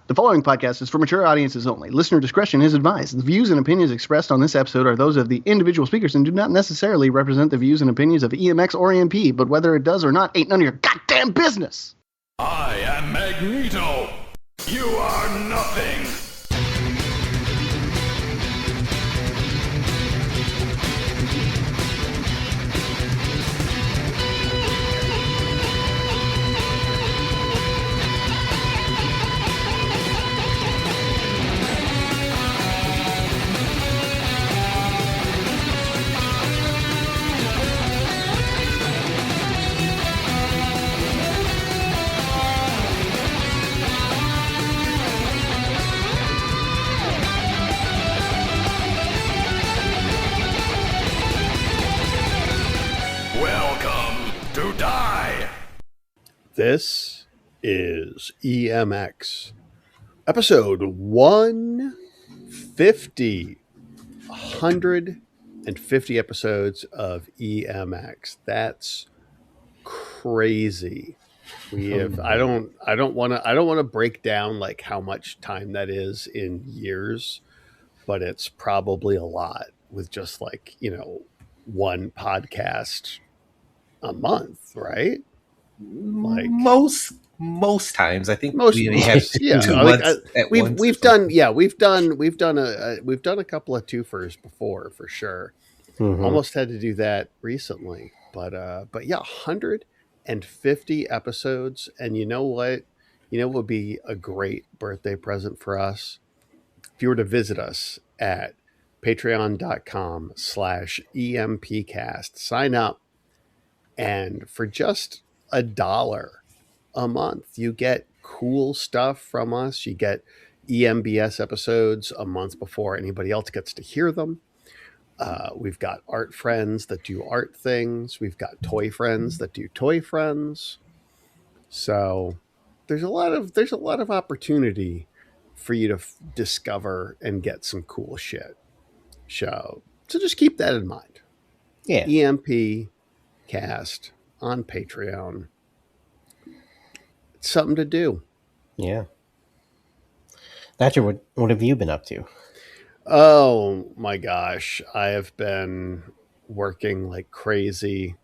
The following podcast is for mature audiences only. Listener discretion is advised. The views and opinions expressed on this episode are those of the individual speakers and do not necessarily represent the views and opinions of EMX or EMP, but whether it does or not ain't none of your goddamn business. I am Magneto. You are nothing. This is EMX, episode 150, 150 episodes of EMX. That's crazy. We have, I don't want to break down like how much time that is in years, but it's probably a lot with just like, one podcast a month, right? Like most times, I think most we have yeah. 2 months at once. We've done a couple of twofers before for sure. Mm-hmm. Almost had to do that recently, but yeah, 150 episodes, and you know what? Would be a great birthday present for us if you were to visit us at patreon.com/EMPcast. Sign up, and for just $1 a month, you get cool stuff from us. You get EMBS episodes a month before anybody else gets to hear them. We've got art friends that do art things. We've got toy friends that do toy friends. So there's a lot of opportunity for you to discover and get some cool shit. So just keep that in mind. Yeah. EMP cast on Patreon. It's something to do. Yeah. Thatcher, what have you been up to? Oh my gosh. I have been working like crazy.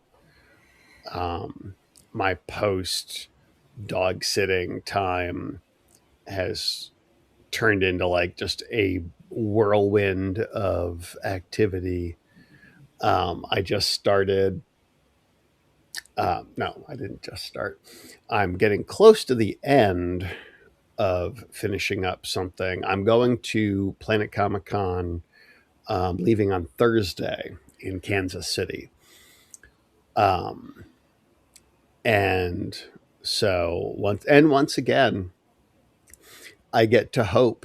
My post dog sitting time has turned into like just a whirlwind of activity. I just started. No, I didn't just start. I'm getting close to the end of finishing up something. I'm going to Planet Comic Con, leaving on Thursday in Kansas City. And so once again, I get to hope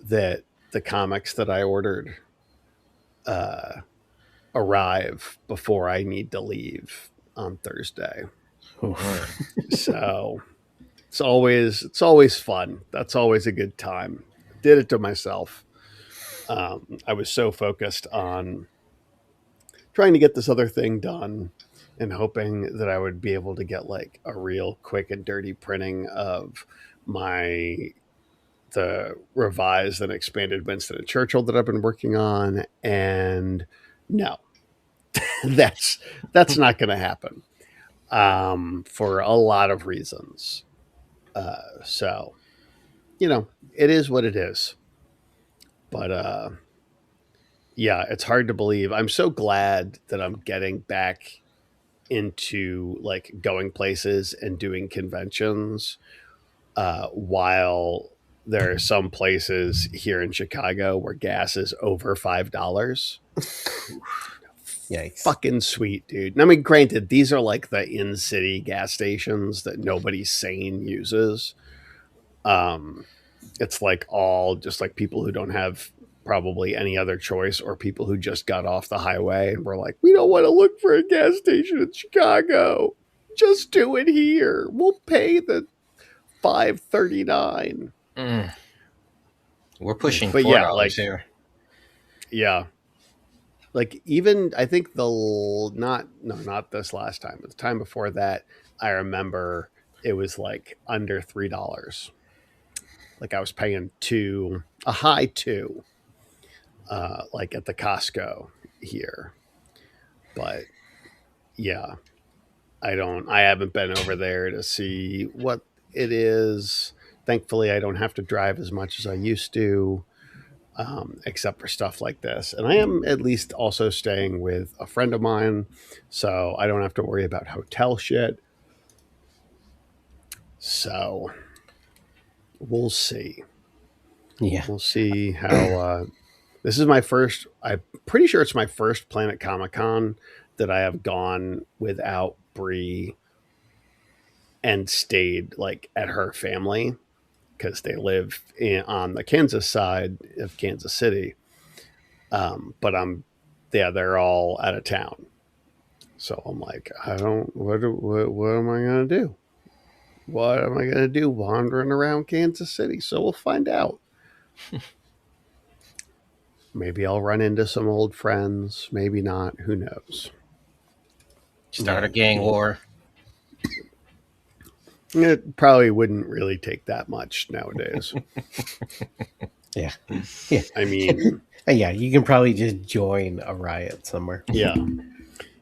that the comics that I ordered arrive before I need to leave on Thursday. So it's always fun. That's always a good time. Did it to myself. I was so focused on trying to get this other thing done and hoping that I would be able to get like a real quick and dirty printing of the revised and expanded Winston and Churchill that I've been working on. And no, that's not going to happen. For a lot of reasons. So, it is what it is. But, yeah, it's hard to believe. I'm so glad that I'm getting back into like going places and doing conventions, while there are some places here in Chicago where gas is over $5. Yikes. Fucking sweet, dude. I mean, granted, these are like the in-city gas stations that nobody sane uses. It's like all just like people who don't have probably any other choice, or people who just got off the highway and were like, we don't want to look for a gas station in Chicago. Just do it here. We'll pay the $5.39. We're pushing $4 here. Yeah. Like even I think not this last time, but the time before that, I remember it was like under $3. Like I was paying a high two, like at the Costco here. But yeah, I haven't been over there to see what it is. Thankfully, I don't have to drive as much as I used to, except for stuff like this. And I am at least also staying with a friend of mine, so I don't have to worry about hotel shit. So we'll see. Yeah. We'll see how this is my first. I'm pretty sure it's my first Planet Comic-Con that I have gone without Bree and stayed like at her family, because they live on the Kansas side of Kansas City. But they're all out of town. So I'm like, what am I going to do? What am I going to do wandering around Kansas City? So we'll find out. Maybe I'll run into some old friends. Maybe not. Who knows? Start a gang war. It probably wouldn't really take that much nowadays. Yeah. I mean, yeah, you can probably just join a riot somewhere. Yeah.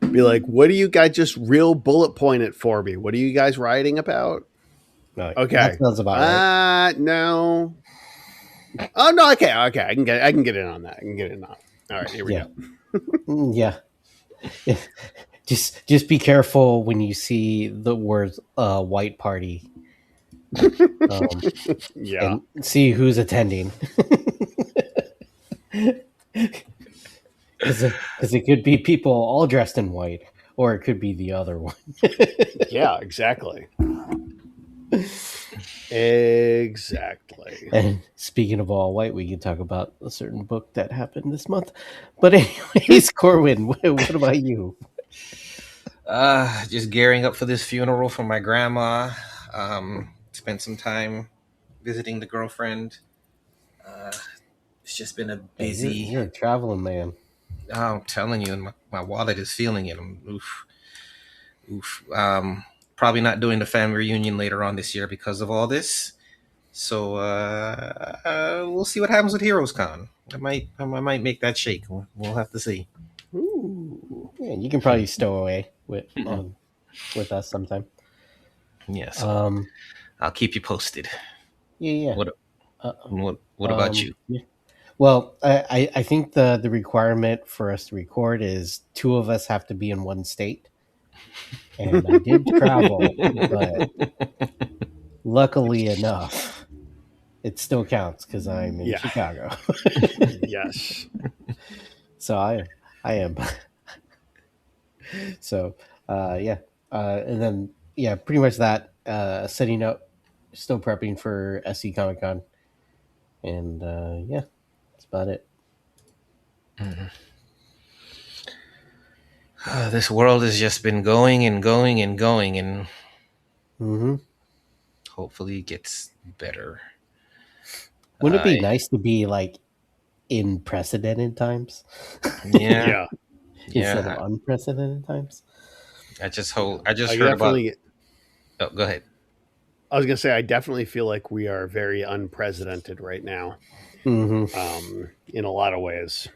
Be like, what do you guys just real bullet point it for me? What are you guys writing about? Okay. That sounds about right. No. Oh no, okay. I can get in on that. I can get in on it. All right, here we go. Yeah. Just be careful when you see the words white party. Yeah. And see who's attending. Because it could be people all dressed in white, or it could be the other one. Yeah, exactly. Exactly. And speaking of all white, we can talk about a certain book that happened this month. But anyways, Corwin, what about you? Just gearing up for this funeral for my grandma. Spent some time visiting the girlfriend. It's just been a busy... You're a traveling man. I'm telling you, and my wallet is feeling it. Oof. Probably not doing the family reunion later on this year because of all this. So we'll see what happens with Heroes Con. I might make that shake. We'll have to see. Ooh. Yeah, you can probably stow away with us sometime. Yes. I'll keep you posted. Yeah. What about you? Yeah. Well, I think the requirement for us to record is 2 of us have to be in one state. And I did travel, but luckily enough, it still counts because I'm in Chicago. Yes. So I am. So, and then, pretty much that, setting up, still prepping for SC Comic Con. And, that's about it. Mm-hmm. This world has just been going and going and going, and hopefully it gets better. Wouldn't it be nice to be like in precedented times? Yeah. Instead of unprecedented times. I just heard about. Oh, go ahead. I was gonna say I definitely feel like we are very unprecedented right now. In a lot of ways.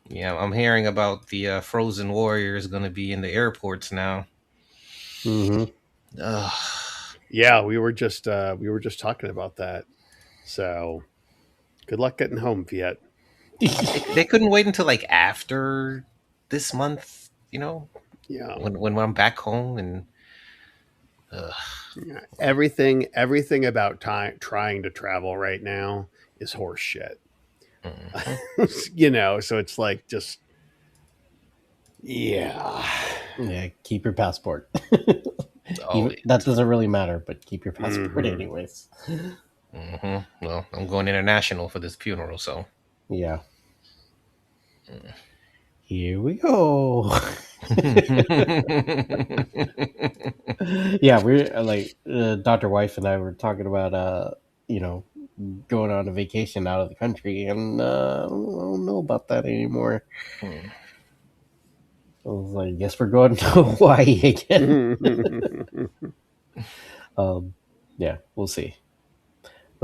Yeah, I'm hearing about the Frozen Warriors going to be in the airports now. Yeah, we were just talking about that. So, good luck getting home, Fiat. They couldn't wait until like after this month, Yeah. When I'm back home and. Everything about trying to travel right now is horse shit. So it's like just keep your passport. That doesn't really matter, but keep your passport anyways. Well, I'm going international for this funeral, so here we go. We're like Dr. Wife and I were talking about going on a vacation out of the country, and I don't know about that anymore. I was like, guess we're going to Hawaii again. We'll see.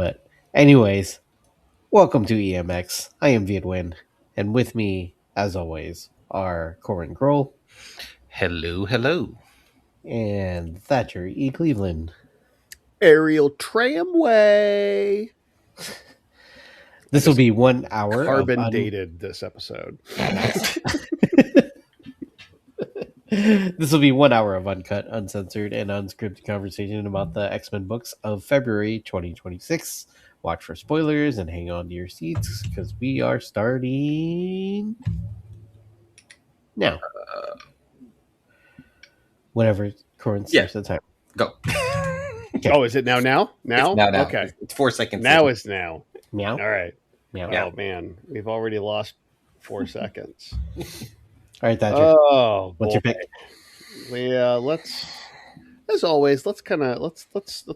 But anyways, welcome to EMX. I am Vietwin, and with me, as always, are Corin Kroll Hello, hello. and Thatcher E. Cleveland. Aerial Tramway. This will be 1 hour Carbon dated this episode. This will be 1 hour of uncut, uncensored, and unscripted conversation about the X-Men books of February 2026. Watch for spoilers and hang on to your seats because we are starting now. Whenever Corin starts the time. Go. Okay. Oh, is it now? Now? It's now. Okay. It's 4 seconds. Now is now. Meow. All right. Meow. Oh, man. We've already lost 4 seconds. All right, Thatcher. Oh, What's your pick? Let's, as always, let's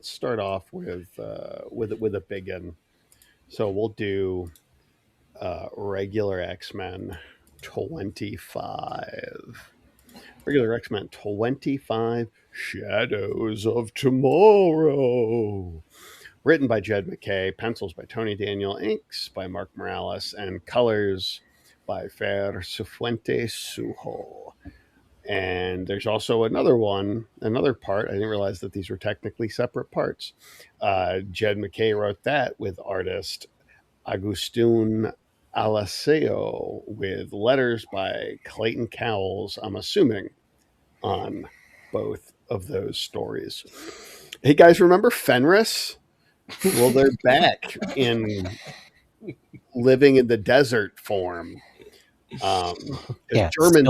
start off with a big one. So we'll do regular X-Men 25. Regular X-Men 25, Shadows of Tomorrow. Written by Jed MacKay, pencils by Tony Daniel, inks by Mark Morales, and colors by Fer Cifuentes Sujo. And there's also another part. I didn't realize that these were technically separate parts. Jed MacKay wrote that with artist Agustin Alaseo, with letters by Clayton Cowles, I'm assuming, on both of those stories. Hey guys, remember Fenris? Well, they're back in living in the desert form. Germans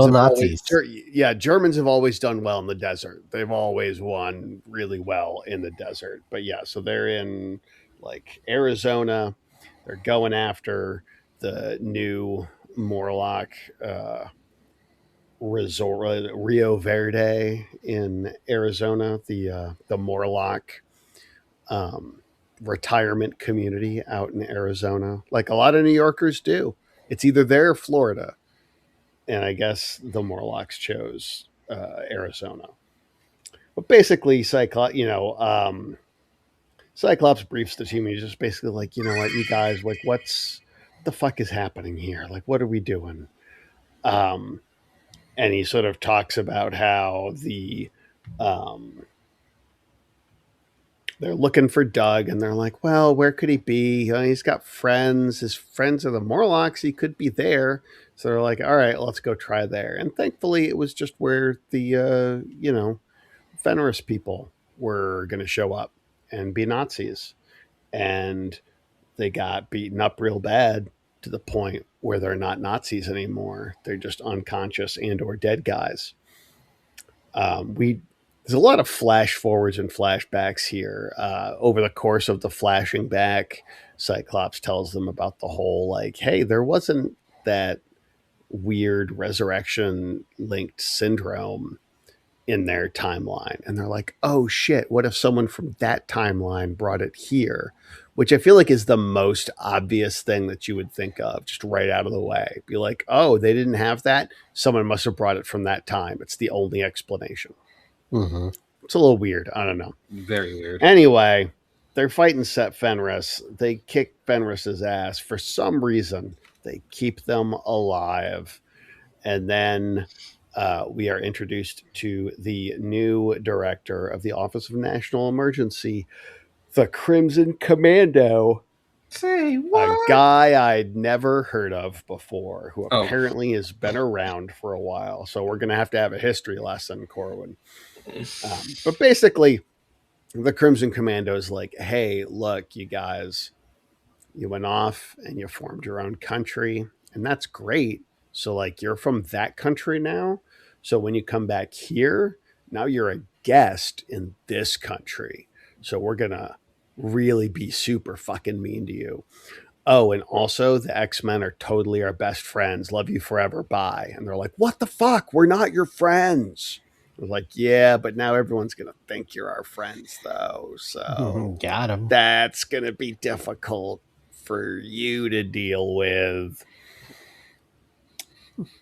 have always done well in the desert. They've always won really well in the desert. But yeah, so they're in like Arizona. They're going after the new Morlock resort, Rio Verde in Arizona, the Morlock retirement community out in Arizona, like a lot of New Yorkers do. It's either there or Florida, and I guess the Morlocks chose Arizona. But basically, Cyclops briefs the team. He's just basically like, you know what, you guys, like, what the fuck is happening here? Like, what are we doing? And he sort of talks about how they're looking for Doug, and they're like, well, where could he be? He's got friends. His friends are the Morlocks. He could be there. So they're like, all right, let's go try there. And thankfully, it was just where the, Fenris people were going to show up and be Nazis. And they got beaten up real bad to the point where they're not Nazis anymore. They're just unconscious and or dead guys. There's a lot of flash forwards and flashbacks here. Over the course of the flashing back, Cyclops tells them about the whole, like, hey, there wasn't that weird resurrection linked syndrome in their timeline. And they're like, oh shit, what if someone from that timeline brought it here? Which I feel like is the most obvious thing that you would think of just right out of the way. Be like, oh, they didn't have that? Someone must have brought it from that time. It's the only explanation. Mm-hmm. It's a little weird. I don't know. Very weird. Anyway, they're fighting Set Fenris. They kick Fenris's ass. For some reason, they keep them alive. And then we are introduced to the new director of the Office of National Emergency, the Crimson Commando. Say what? A guy I'd never heard of before, who apparently has been around for a while. So we're going to have a history lesson, Corwin. But basically, the Crimson Commando is like, hey, look, you guys, you went off and you formed your own country, and that's great. So, like, you're from that country now. So when you come back here, now you're a guest in this country. So we're going to really be super fucking mean to you. Oh, and also the X-Men are totally our best friends. Love you forever. Bye. And they're like, what the fuck? We're not your friends. I was like, yeah, but now everyone's going to think you're our friends, though. So got him. That's going to be difficult for you to deal with.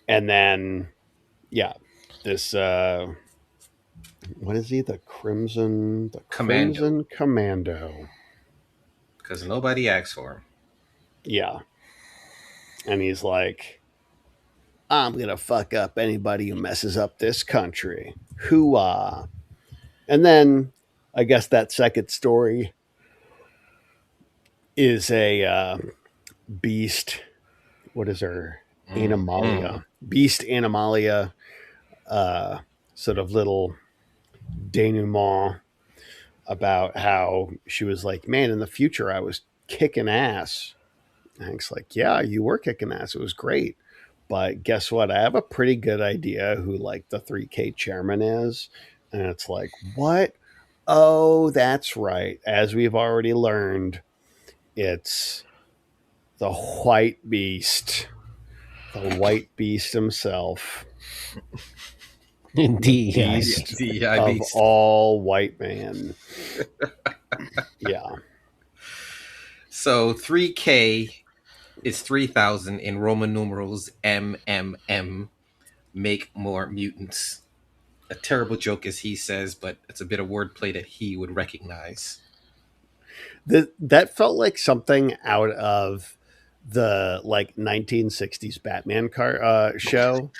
And then, yeah, this, what is he? The Crimson Commando. Because nobody asked for him. Yeah. And he's like, I'm going to fuck up anybody who messes up this country. Hoo-ah. And then I guess that second story is a beast. What is her? Animalia. Beast Animalia. Sort of little denouement about how she was like, man, in the future I was kicking ass. And Hank's like, yeah, you were kicking ass. It was great. But guess what? I have a pretty good idea who like the 3K chairman is. And it's like, what? Oh, that's right. As we've already learned, it's the white beast. The white beast himself. Indeed. Beast DEI of beast. all white man. Yeah. So 3K is 3,000 in Roman numerals MMM. Make more mutants. A terrible joke, as he says, but it's a bit of wordplay that he would recognize. That felt like something out of the like 1960s Batman car show,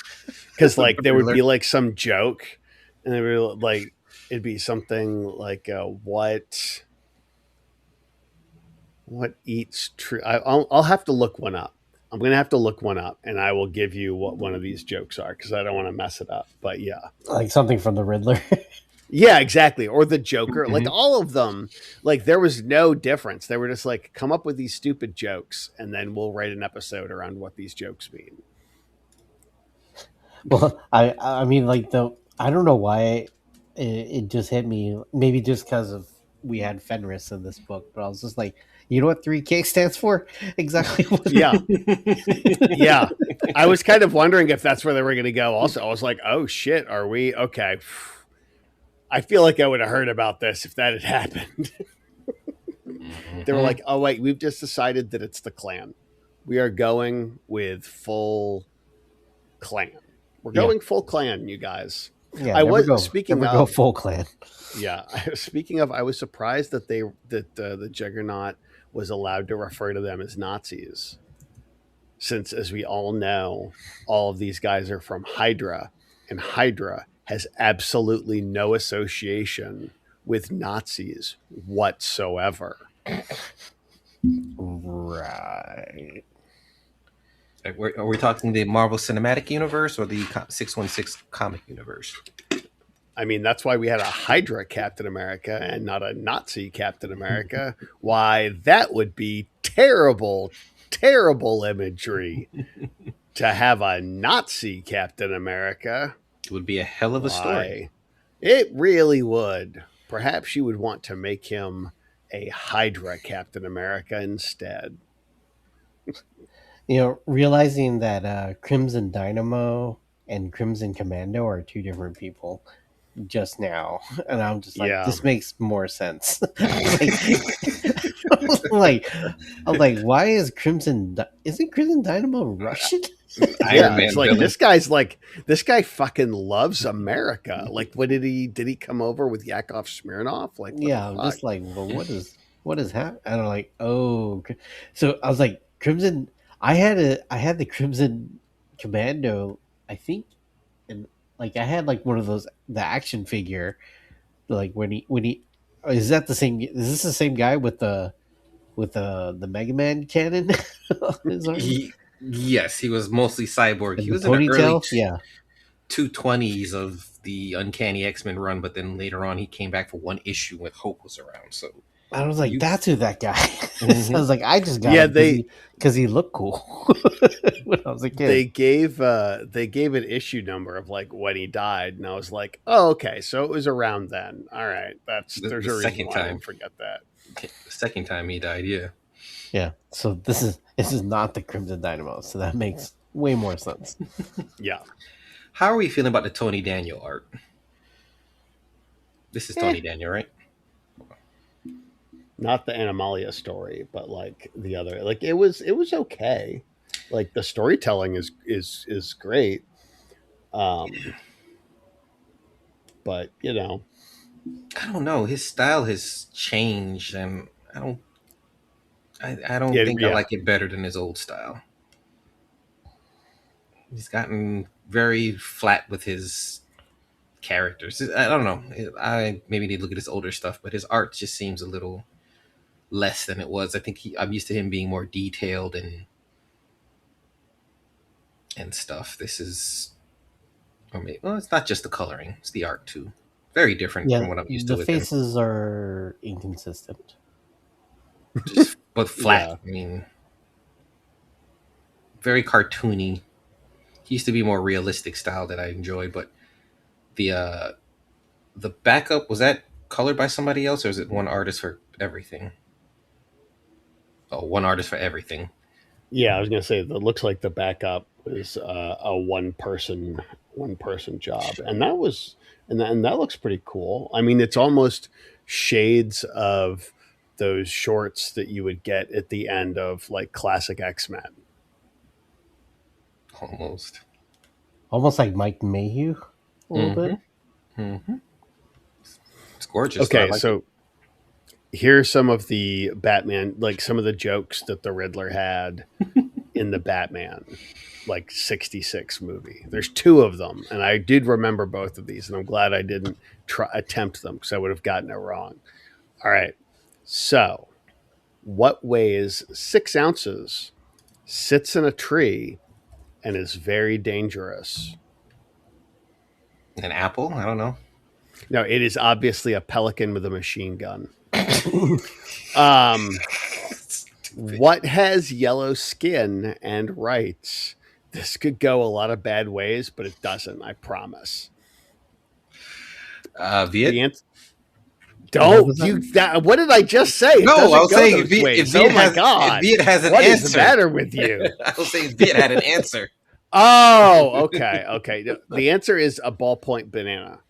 because like there would be like some joke, and they were like it'd be something like what eats tree. I'll have to look one up. I'm gonna have to look one up, and I will give you what one of these jokes are because I don't want to mess it up. But yeah, Like something from the Riddler. yeah, exactly. Or the Joker, like all of them. Like there was no difference. They were just like, come up with these stupid jokes, and then we'll write an episode around what these jokes mean. Well, I mean, like I don't know why it just hit me. Maybe just because of we had Fenris in this book, but I was just like, you know what 3K stands for? Exactly. What Yeah. Yeah. I was kind of wondering if that's where they were going to go. Also, I was like, oh shit, are we okay? I feel like I would have heard about this if that had happened. They were like, oh wait, we've just decided that it's the Klan. We are going with full Klan. We're going full Klan, you guys. Yeah, I was speaking of go full Klan. Yeah, speaking of, I was surprised that the Juggernaut was allowed to refer to them as Nazis, since, as we all know, all of these guys are from Hydra, and Hydra has absolutely no association with Nazis whatsoever. Right. Are we talking the Marvel Cinematic Universe or the 616 comic universe? I mean, that's why we had a Hydra Captain America and not a Nazi Captain America. Why, that would be terrible, terrible imagery to have a Nazi Captain America. It would be a hell of a story. It really would. Perhaps you would want to make him a Hydra Captain America instead. You know, realizing that Crimson Dynamo and Crimson Commando are two different people just now, and I'm just like, this makes more sense. I was like, why is isn't Crimson Dynamo Russian? Yeah, it's like this guy fucking loves America. Like, what did he come over with Yakov Smirnoff? Like, yeah, I'm just like, well, what is happening? And I'm like, oh, so I was like, Crimson. I had the Crimson Commando, I think, and like I had like one of those, the action figure, like when he is that the same? Is this the same guy with the Mega Man cannon? Yes, he was mostly cyborg. He was in the early 220s of the Uncanny X-Men run, but then later on he came back for one issue when Hope was around. So I was like, that's who that guy is. I was like, I just got because he looked cool when I was a kid. They gave an issue number of like when he died, and I was like, oh, okay, so it was around then. All right, there's a reason why I didn't forget that. The second time he died, yeah. Yeah, so this is not the Crimson Dynamo, so that makes way more sense. Yeah. How are we feeling about the Tony Daniel art? This is Tony Daniel, right? Not the Animalia story, but like the other, like it was okay. Like the storytelling is great. But you know, I don't know. His style has changed, and I don't I don't think I like it better than his old style. He's gotten very flat with his characters. I don't know. I maybe need to look at his older stuff, but his art just seems a little less than it was. I think I'm used to him being more detailed and stuff. This is, well, it's not just the coloring; it's the art too. Very different from what I'm used to. The faces are inconsistent, but flat. I mean, very cartoony. He used to be more realistic style that I enjoyed, but the backup, was that colored by somebody else, or is it one artist for everything? Oh, one artist for everything. Yeah, I was gonna say that looks like the backup was a one person job, and that looks pretty cool. I mean, it's almost shades of those shorts that you would get at the end of like classic X-Men. Almost like Mike Mayhew a little bit. Mm-hmm. It's gorgeous. Okay, so here's some of the Batman, like some of the jokes that the Riddler had in the Batman, like 66 movie. There's two of them, and I did remember both of these, and I'm glad I didn't attempt them because I would have gotten it wrong. All right, so what weighs 6 ounces, sits in a tree, and is very dangerous? An apple? I don't know. No, it is obviously a pelican with a machine gun. What has yellow skin and writes? This could go a lot of bad ways, but it doesn't, I promise. Viet? Don't you? What did I just say? No, I was saying if Viet has an answer. What is the matter with you? I was saying Viet had an answer. Oh, okay. The answer is a ballpoint banana.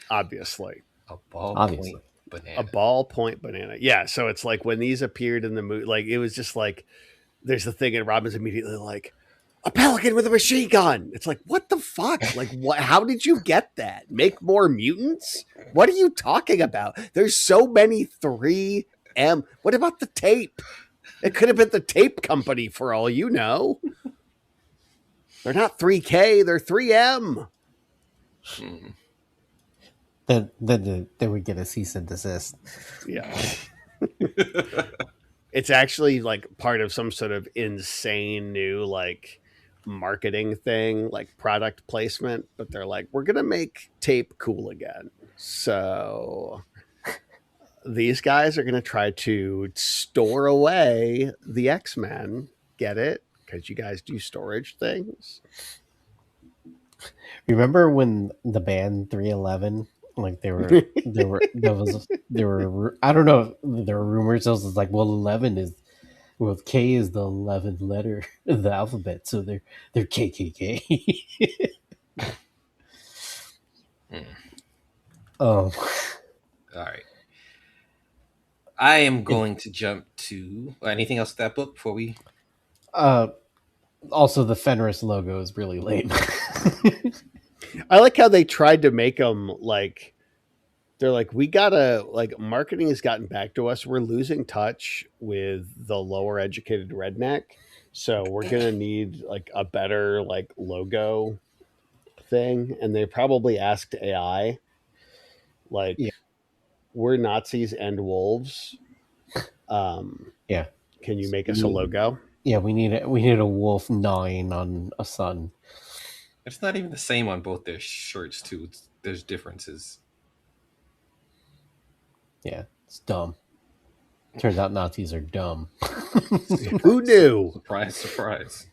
Obviously. A ballpoint banana. A ballpoint banana. Yeah, so it's like when these appeared in the movie, like it was just like there's the thing, and Robin's immediately like, a pelican with a machine gun. It's like, what the fuck? Like, what? How did you get that? Make more mutants? What are you talking about? There's so many 3M. What about the tape? It could have been the tape company for all you know. They're not 3K, they're 3M. Then they would get a cease and desist. Yeah. It's actually like part of some sort of insane new like marketing thing, like product placement, but they're like, we're gonna make tape cool again. So these guys are gonna try to store away the X-Men. Get it? Because you guys do storage things. Remember when the band 311, like there were I don't know, there were rumors. It was like, well, 11 is, well, K is the 11th letter of the alphabet, so they're KKK. All right. I am going to jump to anything else with that book before we. Also, the Fenris logo is really lame. I like how they tried to make them like, they're like, we gotta, like, marketing has gotten back to us. We're losing touch with the lower educated redneck. So we're going to need like a better like logo thing. And they probably asked AI, like, we're Nazis and wolves. Yeah. Can you make us a logo? Yeah, we need a wolf 9 on a sun. It's not even the same on both their shirts too. There's differences. Yeah, it's dumb. Turns out Nazis are dumb. Who knew? Surprise, surprise.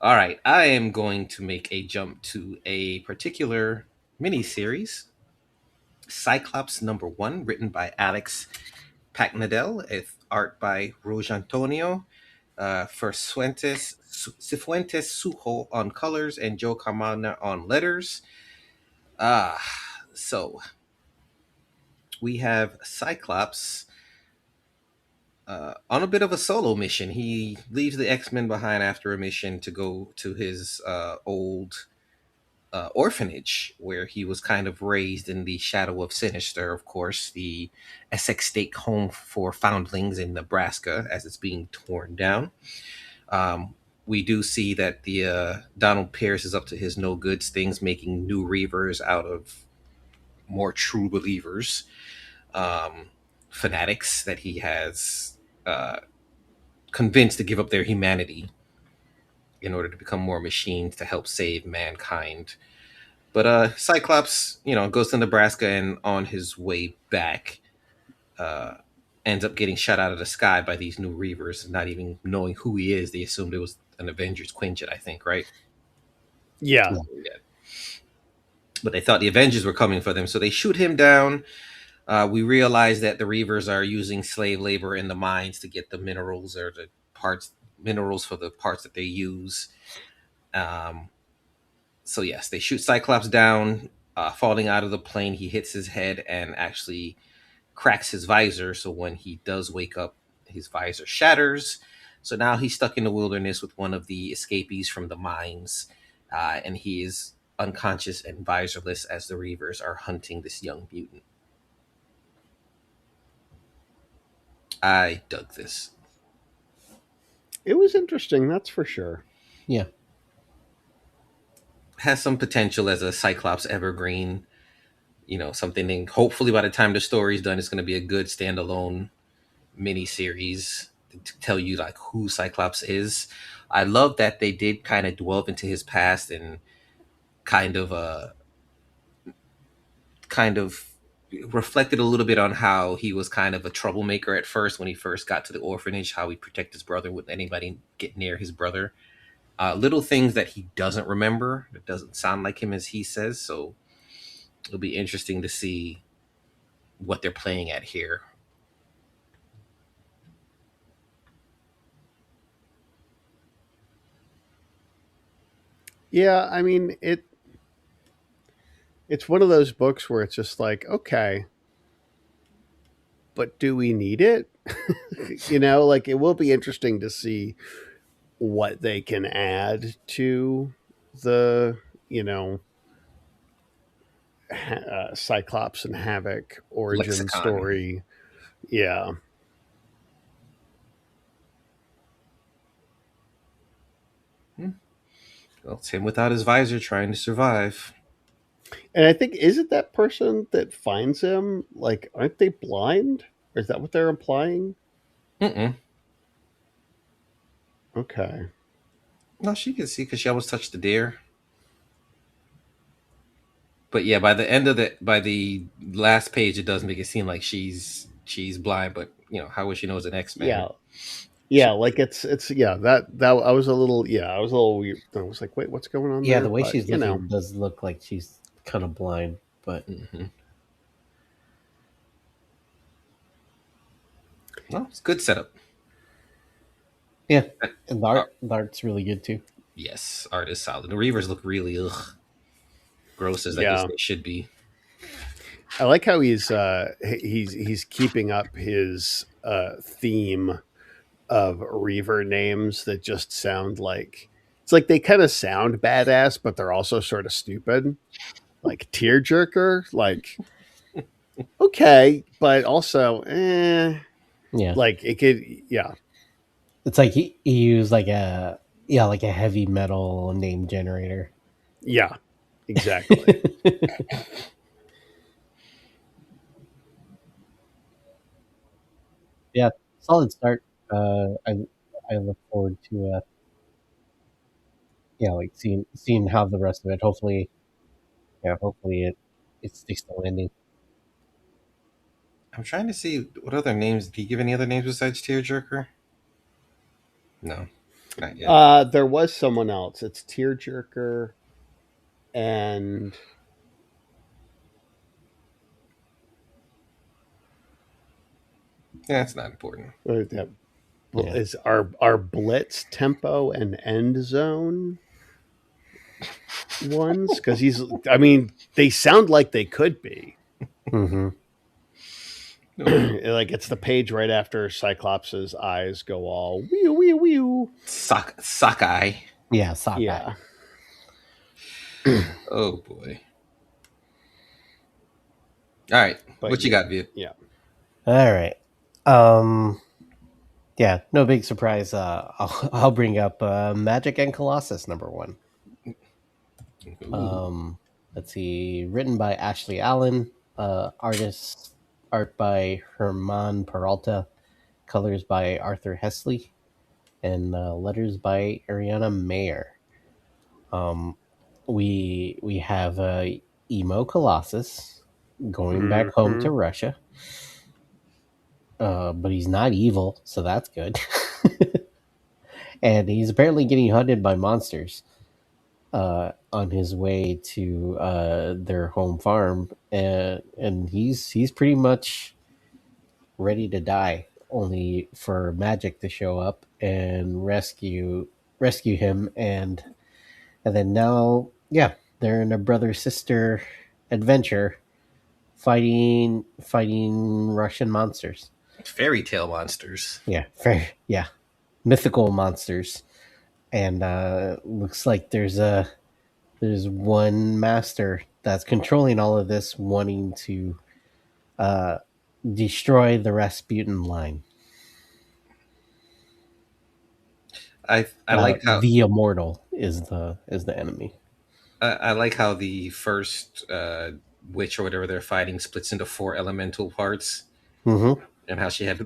All right, I am going to make a jump to a particular miniseries, Cyclops #1, written by Alex Pacnadel, with art by Roj Antonio, for Cifuentes Sujo on colors, and Joe Camarena on letters. So we have Cyclops on a bit of a solo mission. He leaves the X-Men behind after a mission to go to his old orphanage where he was kind of raised in the shadow of Sinister, of course, the Essex State home for foundlings in Nebraska as it's being torn down. We do see that the Donald Pierce is up to his no goods things, making new Reavers out of more true believers, fanatics that he has convinced to give up their humanity in order to become more machines to help save mankind. But Cyclops, goes to Nebraska, and on his way back, ends up getting shot out of the sky by these new Reavers, not even knowing who he is. They assumed it was an Avengers Quinjet, I think, right? Yeah. Yeah. But they thought the Avengers were coming for them, so they shoot him down. We realize that the Reavers are using slave labor in the mines to get the minerals or the minerals for the parts that they use. So yes, they shoot Cyclops down, falling out of the plane. He hits his head and actually cracks his visor. So when he does wake up, his visor shatters. So now he's stuck in the wilderness with one of the escapees from the mines, and he is unconscious and visorless as the Reavers are hunting this young mutant. I dug this. It was interesting, that's for sure. Yeah. Has some potential as a Cyclops evergreen, something. Hopefully by the time the story's done, it's going to be a good standalone mini-series to tell you like who Cyclops is. I love that they did kind of delve into his past and kind of reflected a little bit on how he was kind of a troublemaker at first when he first got to the orphanage, how he protected his brother, wouldn't anybody get near his brother. Little things that he doesn't remember, that doesn't sound like him as he says. So it'll be interesting to see what they're playing at here. Yeah, I mean, it's one of those books where it's just like, okay, but do we need it? Like it will be interesting to see what they can add to the, Cyclops and Havoc origin Lexicon. story. Yeah. Well, it's him without his visor trying to survive. And I think, is it that person that finds him? Like, aren't they blind? Or is that what they're implying? Mm-mm. Okay. No, she can see because she almost touched the deer. But yeah, by the last page, it does make it seem like she's blind. But how would she know it's an X-Men? Yeah, like it's that I was a little weird. I was like, wait, what's going on? Yeah, there? the way But, she's looking does look like she's kind of blind, but Well, it's good setup. yeah, and the art's really good too. Yes, art is solid. The Reavers look really gross as I guess they should be. I like how he's keeping up his theme of Reaver names that just sound like, it's like they kind of sound badass, but they're also sort of stupid. Like Tearjerker, like okay, but also yeah, like it could, yeah. It's like he used like a heavy metal name generator. Yeah, exactly. Yeah, solid start. I look forward to like seeing how the rest of it. Hopefully it sticks the landing. I'm trying to see what other names. Do you give any other names besides Tearjerker? No, not yet. There was someone else. It's Tearjerker, and Yeah, it's not important. Is our Blitz, Tempo, and End Zone ones? Because they sound like they could be. Mm-hmm. Like it's the page right after Cyclops's eyes go all wee wee wee. Sockeye. Yeah, Sockeye. Yeah. Oh boy. All right, But what you got, Viv? Yeah. All right. Yeah, no big surprise. I'll bring up Magik and Colossus #1. Ooh. Let's see, written by Ashley Allen, art by Herman Peralta, colors by Arthur Hesley, and letters by Ariana Mayer. We have emo Colossus going back home to Russia, but he's not evil, so that's good. And he's apparently getting hunted by monsters on his way to their home farm, and he's pretty much ready to die, only for Magik to show up and rescue him, and then now, yeah, they're in a brother sister adventure, fighting Russian monsters. Fairy tale monsters. Yeah, mythical monsters, and looks like there's one master that's controlling all of this, wanting to uh, destroy the Rasputin line. I like how the Immortal is the enemy. I like how the first witch or whatever they're fighting splits into 4 elemental parts, Mm-hmm. and how she had the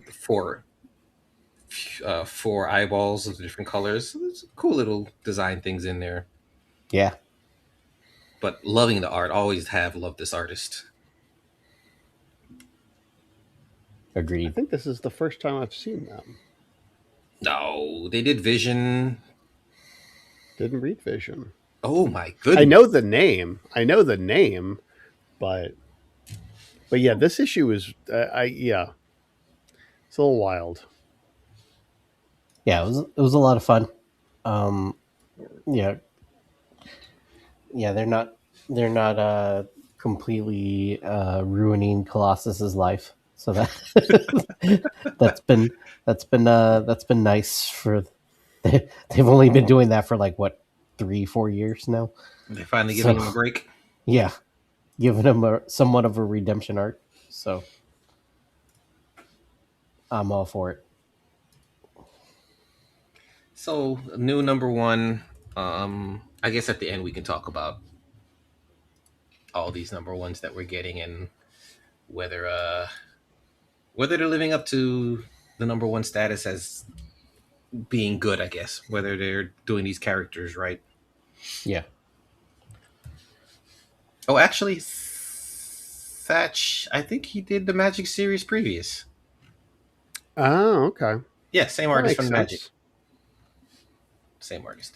four eyeballs of different colors. There's cool little design things in there. Yeah, But loving the art, always have loved this artist. I agreed. think this is the first time I've seen them. No, they did Vision. Didn't read Vision. Oh my goodness! I know the name, but yeah, this issue is it's a little wild. Yeah, it was a lot of fun. Yeah, they're not completely ruining Colossus's life. So that's been nice for. They've only been doing that for like what 3-4 years now. They're finally giving him a break. Yeah, giving him somewhat of a redemption arc. So I'm all for it. So new #1. I guess at the end we can talk about all these #1s that we're getting, and whether they're living up to the #1 status as being good. I guess whether they're doing these characters right. Yeah. Oh, actually, Thatch. I think he did the Magic series previous. Oh, okay. Yeah, same That artist makes from sense. Magic. Same artist.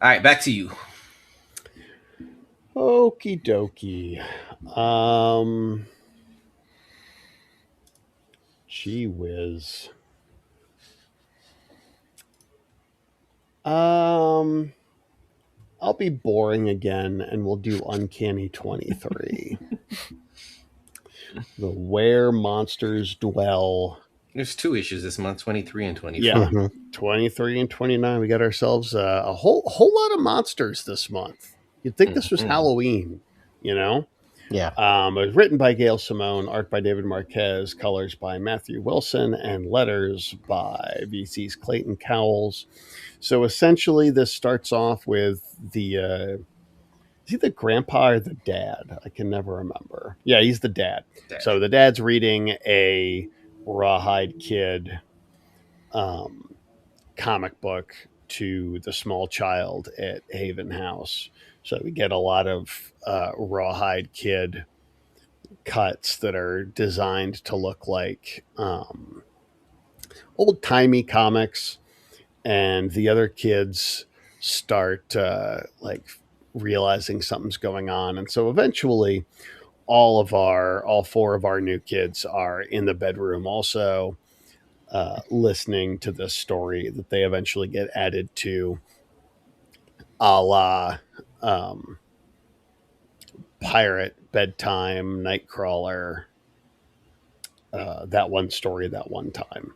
All right, back to you. Okie dokie. Gee whiz. I'll be boring again, and we'll do Uncanny 23. The Where Monsters Dwell. There's 2 issues this month, 23 and 24. Yeah, Mhm. 23 and 29. We got ourselves a whole lot of monsters this month. You'd think this was Halloween, you know? Yeah. It was written by Gail Simone, art by David Marquez, colors by Matthew Wilson, and letters by VC's Clayton Cowles. So essentially, this starts off with the is he the grandpa or the dad? I can never remember. Yeah, he's the dad. So the dad's reading a Rawhide Kid comic book to the small child at Haven House. So we get a lot of Rawhide Kid cuts that are designed to look like old-timey comics, and the other kids start like realizing something's going on, and so eventually all 4 of our new kids are in the bedroom also listening to this story that they eventually get added to, a la Pirate, Bedtime, Nightcrawler, that one story that one time.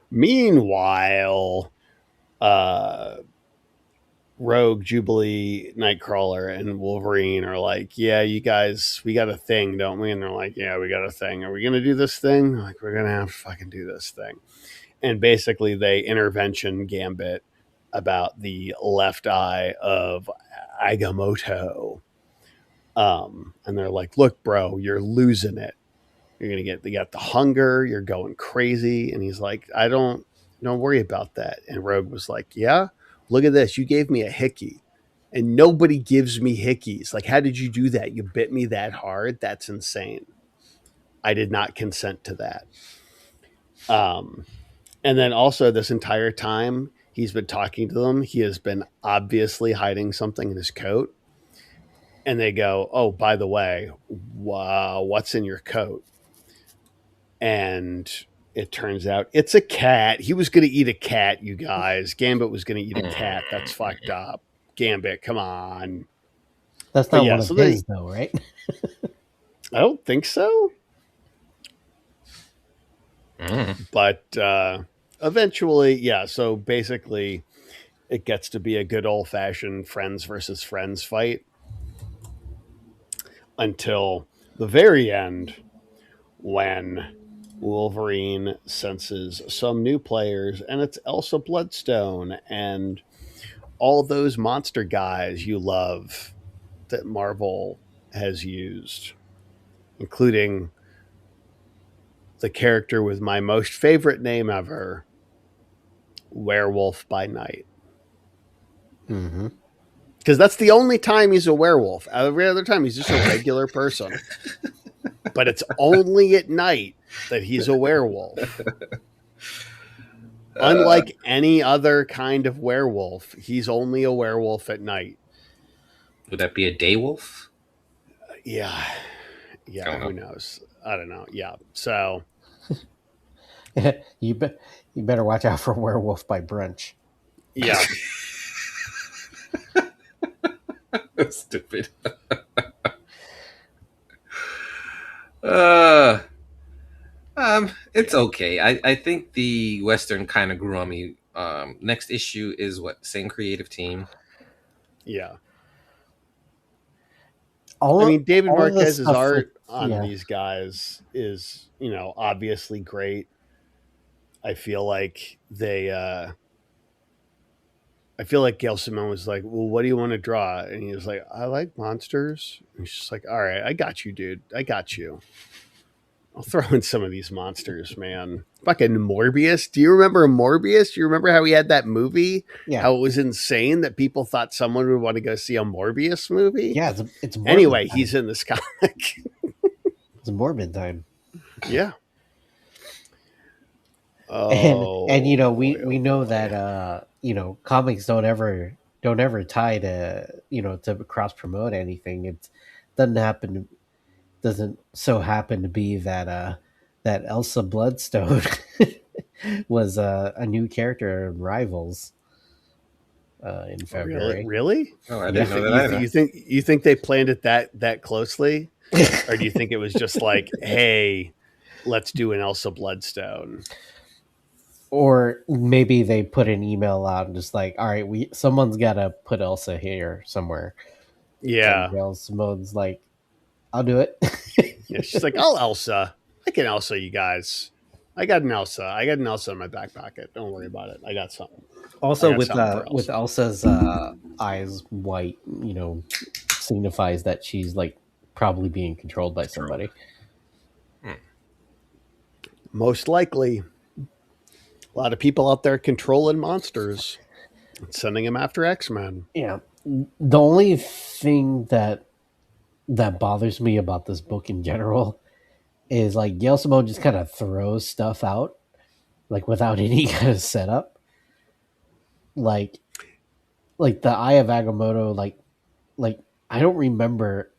Meanwhile, Rogue, Jubilee, Nightcrawler, and Wolverine are like, yeah, you guys, we got a thing, don't we? And they're like, yeah, we got a thing. Are we going to do this thing? They're like, we're going to have to fucking do this thing. And basically they intervention Gambit about the left eye of Agamotto. And they're like, look, bro, you're losing it. You got the hunger, you're going crazy. And he's like, don't worry about that. And Rogue was like, yeah, look at this. You gave me a hickey and nobody gives me hickeys. Like, how did you do that? You bit me that hard? That's insane. I did not consent to that. And then also this entire time he's been talking to them, he has been obviously hiding something in his coat. And they go, oh, by the way, what's in your coat? And it turns out it's a cat. He was going to eat a cat, you guys. Gambit was going to eat a cat. That's fucked up. Gambit, come on. That's not one of his, though, right? I don't think so. But eventually, yeah. So basically, it gets to be a good old-fashioned friends versus friends fight until the very end, when Wolverine senses some new players, and it's Elsa Bloodstone and all those monster guys you love that Marvel has used, including the character with my most favorite name ever, Werewolf by Night. Mm-hmm. Because that's the only time he's a werewolf. Every other time he's just a regular person. But it's only at night that he's a werewolf. Unlike any other kind of werewolf, he's only a werewolf at night. Would that be a day wolf? Yeah. Yeah, who knows? I don't know. Yeah. So you better watch out for Werewolf by Brunch. Yeah. Stupid. It's okay. I think the Western kind of grew on me. Next issue is what? Same creative team. Yeah. David Marquez's art on these guys is, obviously great. I feel like Gail Simone was like, well, what do you want to draw? And he was like, I like monsters. And she's like, all right, I got you, dude. I got you. I'll throw in some of these monsters, man. Fucking Morbius. Do you remember Morbius? Do you remember how he had that movie? Yeah. How it was insane that people thought someone would want to go see a Morbius movie? Yeah, it's Morbid anyway, time. He's in this comic. It's Morbid time. Yeah. And we know that comics don't ever tie to to cross promote anything. It doesn't so happen to be that Elsa Bloodstone was a new character in Rivals in February. Really? Oh, I didn't know that either. You think they planned it that closely? Or do you think it was just like, hey, let's do an Elsa Bloodstone? Or maybe they put an email out and just like, all right, someone's got to put Elsa here somewhere. Yeah. Simone's like, I'll do it. Yeah, she's like, I'll Elsa. I can Elsa, you guys. I got an Elsa in my back pocket. Don't worry about it. I got something. Also, with Elsa's eyes white, signifies that she's like probably being controlled by somebody. Most likely. A lot of people out there controlling monsters and sending them after X-Men. Yeah. The only thing that bothers me about this book in general is like Gail Simone just kind of throws stuff out like without any kind of setup. Like the Eye of Agamotto, like I don't remember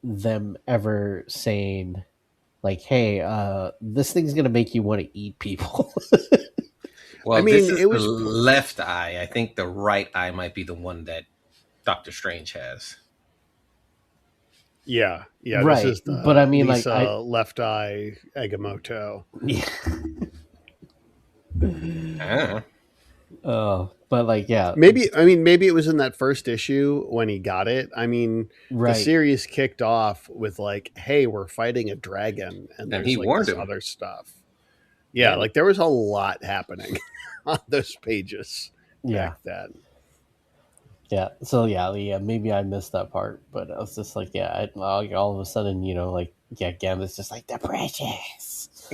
them ever saying like, hey, this thing's gonna make you want to eat people. Well, this is the left eye. I think the right eye might be the one that Doctor Strange has. Yeah, right. This is the but I mean, Lisa left eye Agamotto. Yeah. But like, yeah, maybe it was in that first issue when he got it. I mean, the series kicked off with like, "Hey, we're fighting a dragon," and there's he like warned this him. other stuff. Yeah, like there was a lot happening on those pages back then. Yeah. So yeah, maybe I missed that part, but I was just like, all of a sudden, like, Gambit's just like the precious.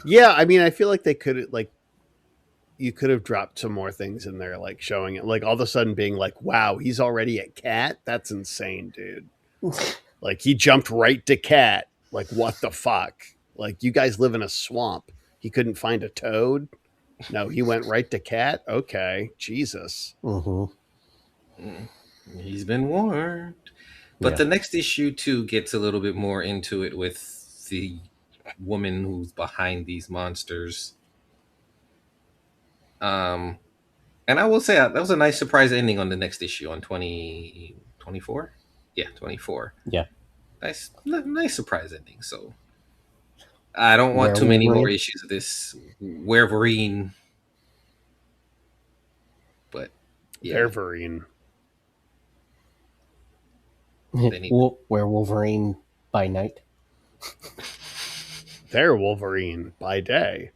Yeah, I mean, I feel like they could like. You could have dropped some more things in there, like showing it, like all of a sudden being like, wow, he's already at Cat? That's insane, dude. Like he jumped right to Cat. Like, what the fuck? Like, you guys live in a swamp. He couldn't find a toad. No, he went right to Cat. Okay. Jesus. He's been warned. But the next issue too gets a little bit more into it with the woman who's behind these monsters. And I will say that was a nice surprise ending on the next issue on 24. Yeah, 24. Yeah. Nice surprise ending. So I don't want too many more issues of this Wolverine. But yeah. Wolverine. Where Wolverine by night. They're Wolverine by day.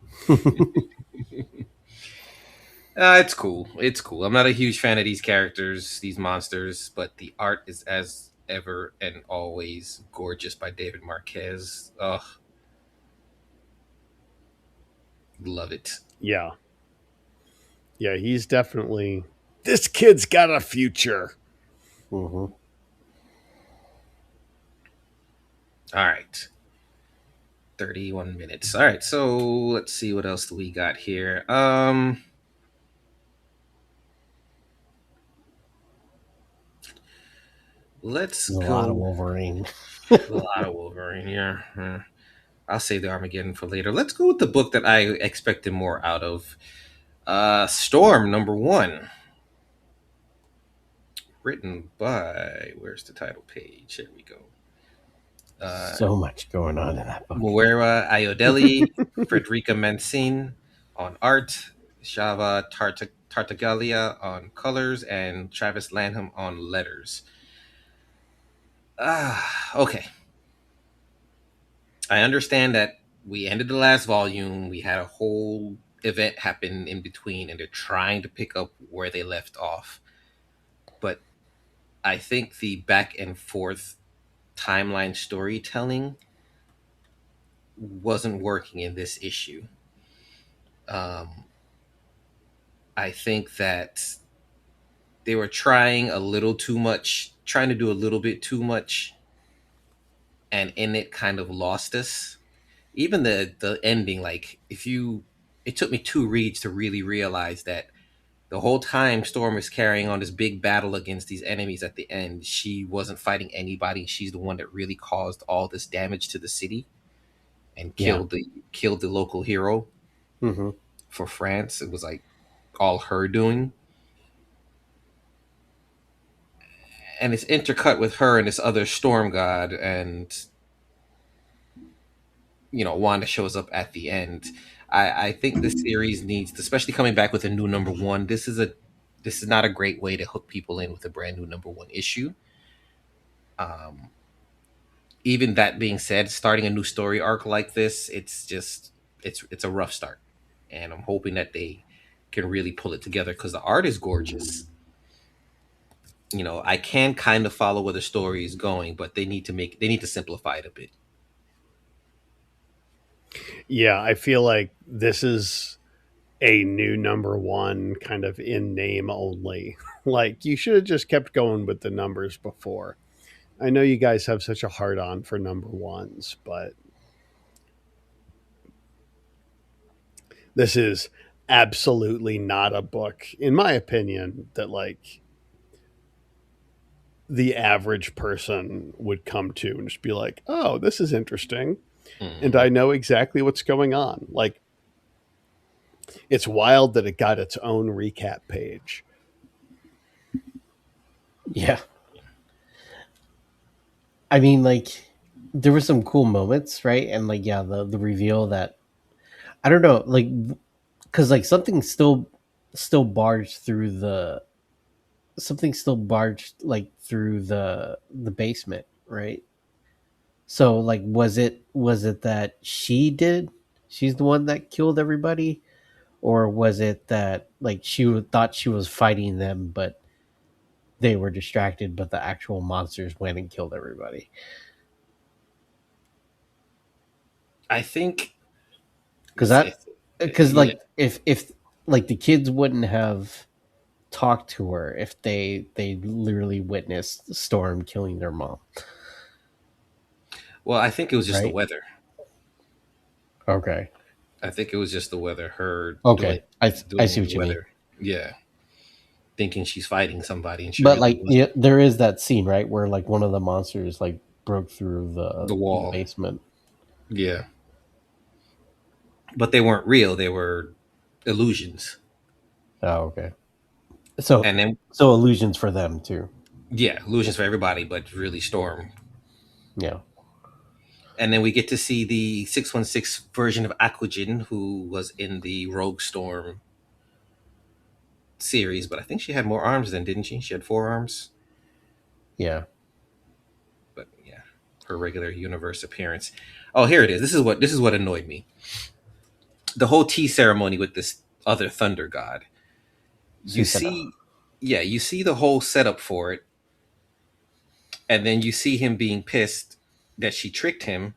It's cool. It's cool. I'm not a huge fan of these characters, these monsters, but the art is as ever and always gorgeous by David Marquez. Ugh. Love it. Yeah. Yeah, he's definitely... This kid's got a future. All right. 31 minutes. All right, so let's see what else do we got here. Let's go. A lot of Wolverine. A lot of Wolverine, yeah. I'll save the Armageddon for later. Let's go with the book that I expected more out of. Storm, #1. Written by... Where's the title page? Here we go. So much going on in that book. Moira Ayodele, Frederica Mancini on art, Shava Tartaglia on colors, and Travis Lanham on letters. Okay. I understand that we ended the last volume. We had a whole event happen in between, and they're trying to pick up where they left off. But I think the back and forth timeline storytelling wasn't working in this issue. I think that they were trying to do a little bit too much, and in it kind of lost us. Even the ending, like it took me 2 reads to really realize that the whole time Storm is carrying on this big battle against these enemies at the end, she wasn't fighting anybody. She's the one that really caused all this damage to the city and killed the local hero for France. It was like all her doing. And it's intercut with her and this other storm god, and Wanda shows up at the end. I think this series needs, especially coming back with a new #1. This is not a great way to hook people in with a brand new #1 issue. Even that being said, starting a new story arc like this, it's a rough start, and I'm hoping that they can really pull it together because the art is gorgeous. I can kind of follow where the story is going, but they need to simplify it a bit. Yeah, I feel like this is a new #1 kind of in name only. Like, you should have just kept going with the numbers before. I know you guys have such a hard on for #1s, but this is absolutely not a book, in my opinion, that like the average person would come to and just be like, oh, this is interesting. And I know exactly what's going on. Like, it's wild that it got its own recap page. Yeah. I mean, like, there were some cool moments, right? And like, yeah, the reveal that, I don't know, like, because like something still still barged through the something still barged like through the basement, right? So like was it that she's the one that killed everybody, or was it that like thought she was fighting them but they were distracted, but the actual monsters went and killed everybody? I think Because it's yeah. like if like the kids wouldn't have talked to her if they literally witnessed Storm killing their mom, Well, I think it was just the right? weather. Okay. I think it was just the weather. Her Okay. I see doing what the you mean. weather. Yeah, thinking she's fighting somebody, and she But really like, wasn't. yeah, there is that scene, right, where like one of the monsters like broke through The the wall. basement. Yeah, but they weren't real. They were illusions. Oh, okay. So And then illusions for them too. yeah, illusions for everybody, but really Storm. Yeah. And then we get to see the 616 version of Aquagen, who was in the Rogue Storm series, but I think she had more arms then, didn't she? She had 4 arms. Yeah. But yeah, her regular universe appearance. Oh, here it is. This is what annoyed me. The whole tea ceremony with this other thunder god. You Susanna. see, yeah, you see the whole setup for it, and then you see him being pissed that she tricked him,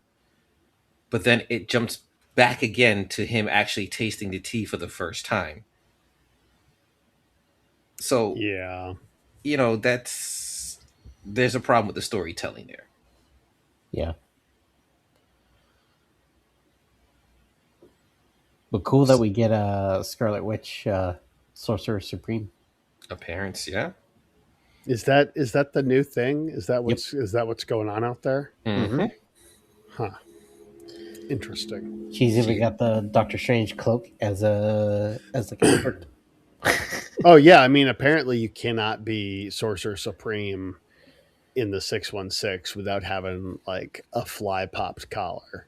but then it jumps back again to him actually tasting the tea for the first time. So, Yeah. that's there's a problem with the storytelling there. Yeah. But cool that we get a Scarlet Witch, Sorcerer Supreme. Appearance, yeah. Is that the new thing? Is that Yep. what's going on out there? Mm-hmm. Huh. Interesting. She's even got the Doctor Strange cloak as a comfort. Oh yeah, I mean apparently you cannot be Sorcerer Supreme in the 616 without having like a fly popped collar.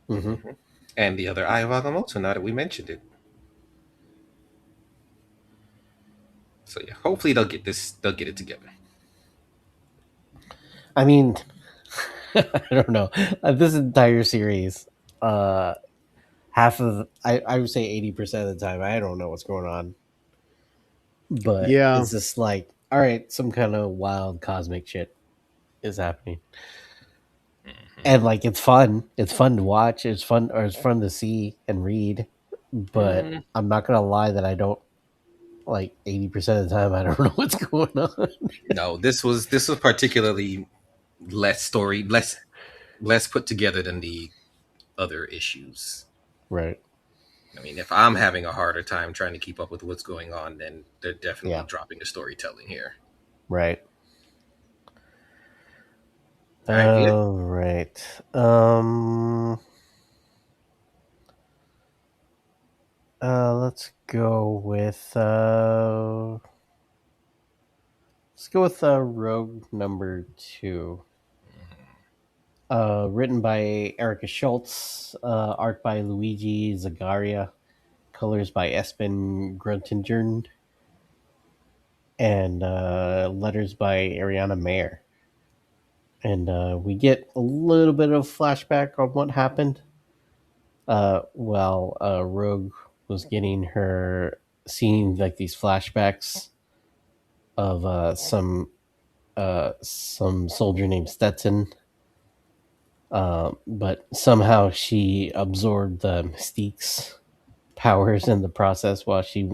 Mm-hmm. And the other Eye of Agamotto, now that we mentioned it. So yeah, hopefully they'll get it together. I mean, I don't know. This entire series, half of I would say 80% of the time, I don't know what's going on. But Yeah. it's just like, all right, some kind of wild cosmic shit is happening. And like it's fun. It's fun to watch. It's fun to see and read. But I'm not gonna lie that I don't like 80% of the time I don't know what's going on. No, this was particularly less put together than the other issues. Right. I mean, if I'm having a harder time trying to keep up with what's going on, then they're definitely dropping the storytelling here. Right. All right, Viet. All right. Let's go with Rogue number 2. Written by Erica Schultz, art by Luigi Zagaria, colors by Espen Gruntinger, and letters by Ariana Mayer. And we get a little bit of flashback on what happened while Rogue was seeing like these flashbacks of some soldier named Stetson. But somehow she absorbed the Mystique's powers in the process while she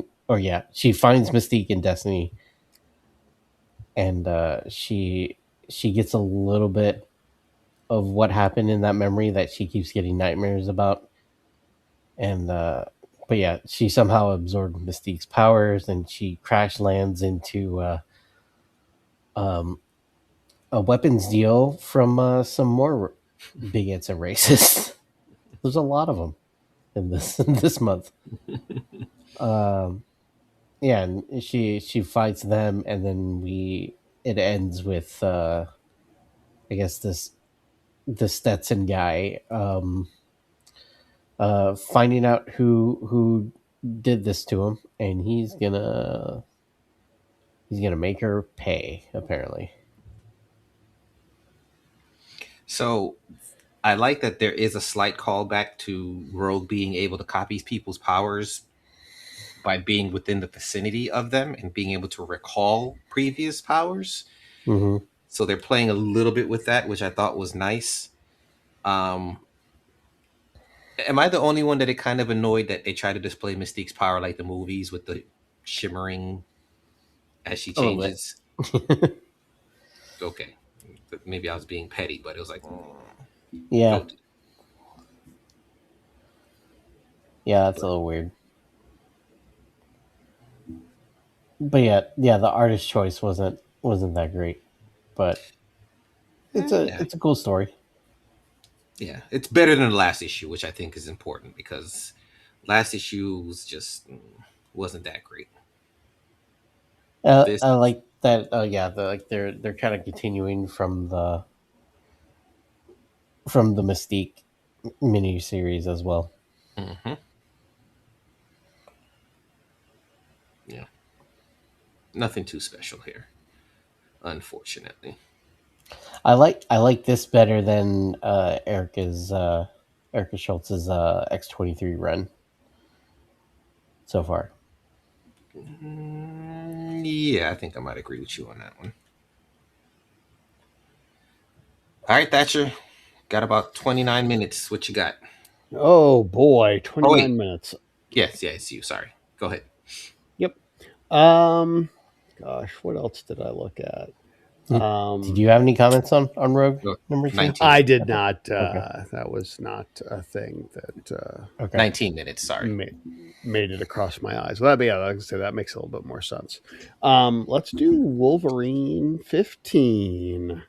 finds Mystique in Destiny, and she gets a little bit of what happened in that memory that she keeps getting nightmares about. And but yeah, she somehow absorbed Mystique's powers, and she crash lands into a weapons deal from some more bigots and racists. There's a lot of them in this month. Yeah, and she fights them, and then it ends with I guess the Stetson guy finding out who did this to him, and he's gonna make her pay. Apparently, So I like that there is a slight callback to Rogue being able to copy people's powers by being within the vicinity of them and being able to recall previous powers. mm-hmm. So they're playing a little bit with that, which I thought was nice. Am I the only one that it kind of annoyed that they try to display Mystique's power like the movies with the shimmering as she A little bit. changes? Okay, maybe I was being petty, but it was like, Yeah, don't. yeah, that's a little weird. But yeah, the artist choice wasn't that great, but Yeah, it's a cool story. yeah, it's better than the last issue, which I think is important because last issue was just wasn't that great. This, I like that. Yeah, they're kind of continuing from the Mystique mini series as well. mm-hmm. Yeah, nothing too special here, unfortunately. I like this better than Erica Schultz's X-23 run so far. Yeah, I think I might agree with you on that one. All right, Thatcher, got about 29 minutes. What you got? Oh boy, 29 wait. minutes. Yes, yeah, it's you. Sorry. Go ahead. Yep. Gosh, what else did I look at? Did you have any comments on Rogue Go. number 2? 19. I did not. Okay. That was not a thing that Okay. 19 minutes. Sorry. made it across my eyes. Well, yeah, like I say, that makes a little bit more sense. Let's do Wolverine 15.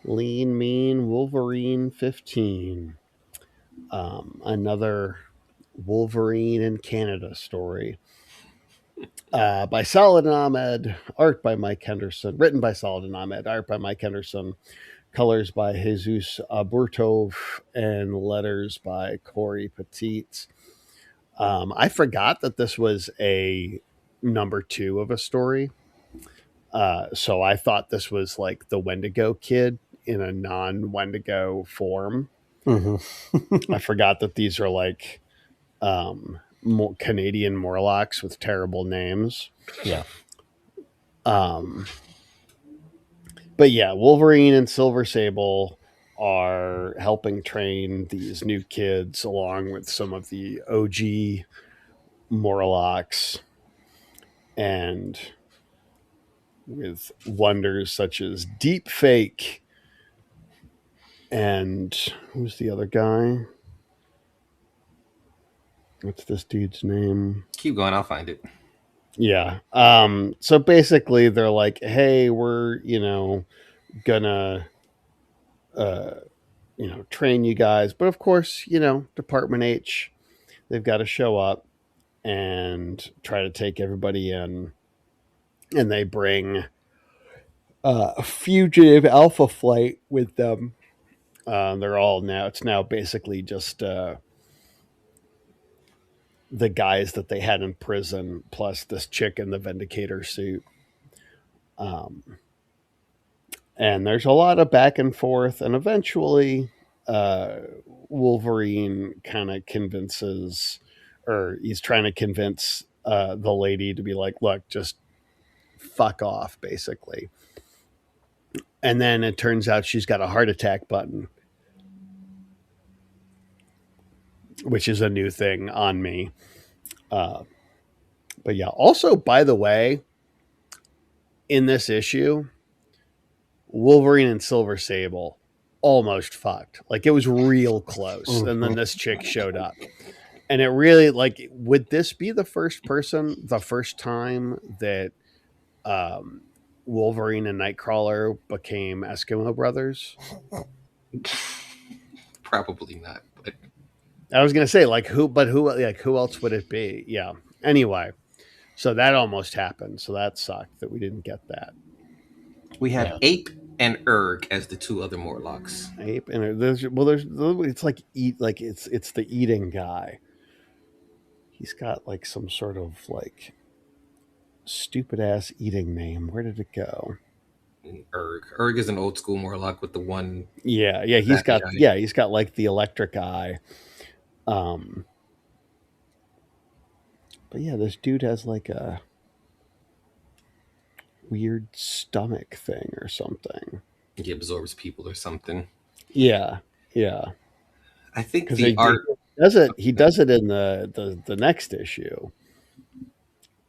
Lean, mean Wolverine 15. Another Wolverine in Canada story. By Saladin Ahmed, art by Mike Henderson, written by Saladin Ahmed, art by Mike Henderson, colors by Jesus Aburtov, and letters by Corey Petit. I forgot that this was a number 2 of a story. So I thought this was like the Wendigo kid in a non-Wendigo form. Mm-hmm. I forgot that these are like Canadian Morlocks with terrible names. Yeah. But yeah, Wolverine and Silver Sable are helping train these new kids along with some of the OG Morlocks, and with wonders such as deep fake and who's the other guy? What's this dude's name? Keep going. I'll find it. Yeah. So basically they're like, hey, we're, gonna train you guys. But of course, Department H, they've got to show up and try to take everybody in. And they bring a fugitive Alpha Flight with them. It's now basically just the guys that they had in prison, plus this chick in the Vindicator suit. And there's a lot of back and forth, and eventually Wolverine kind of convinces, or he's trying to convince the lady to be like, look, just fuck off, basically. And then it turns out she's got a heart attack button, which is a new thing on me. But yeah, also, by the way, in this issue, Wolverine and Silver Sable almost fucked. Like, it was real close. Mm-hmm. And then this chick showed up. And it really, like, would this be the first time that Wolverine and Nightcrawler became Eskimo brothers? Probably not. But I was gonna say, who else would it be? Yeah. Anyway, so that almost happened. So that sucked that we didn't get that. We have Ape and Erg as the 2 other Morlocks. Ape and it's the eating guy. He's got like some sort of like stupid ass eating name. Where did it go? Erg. Erg is an old school Morlock with the one. Yeah, he's got like the electric eye. But yeah, this dude has like a weird stomach thing or something. He absorbs people or something. Yeah. I think Because the art he does it in the next issue.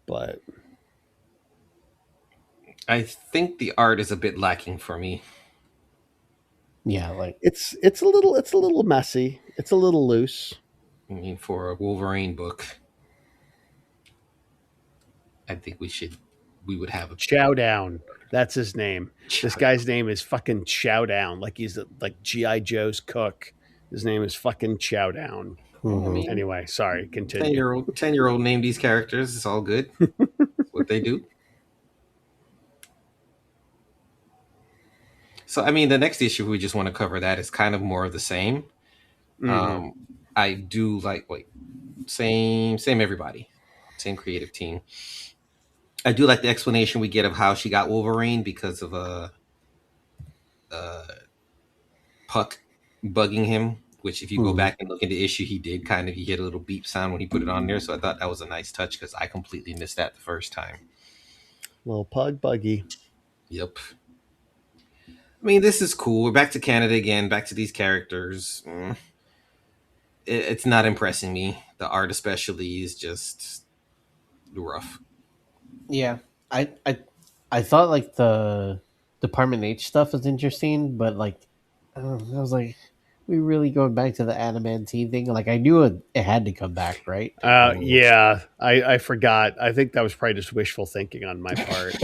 But I think the art is a bit lacking for me. Yeah, like it's a little messy. It's a little loose. I mean, for a Wolverine book, I think we would have a Chowdown. That's his name. This Chowdown. guy's name is fucking Chowdown. Like he's like G.I. Joe's cook. His name is fucking Chowdown. I mean, Anyway, sorry, continue. 10-year-old name these characters. It's all good. That's what they do. So, I mean, the next issue we just want to cover that is kind of more of the same. I do like same everybody, same creative team. I do like the explanation we get of how she got Wolverine because of Puck bugging him. Which, if you go back and look at the issue, he did he hit a little beep sound when he put it on there. So I thought that was a nice touch because I completely missed that the first time. Little pug buggy. Yep. I mean, this is cool. We're back to Canada again, back to these characters. It's not impressing me. The art especially is just rough. Yeah, I thought like the Department H stuff was interesting, but like I was like, we really going back to the adamantine thing? Like I knew it had to come back, right? Yeah, I forgot. I think that was probably just wishful thinking on my part.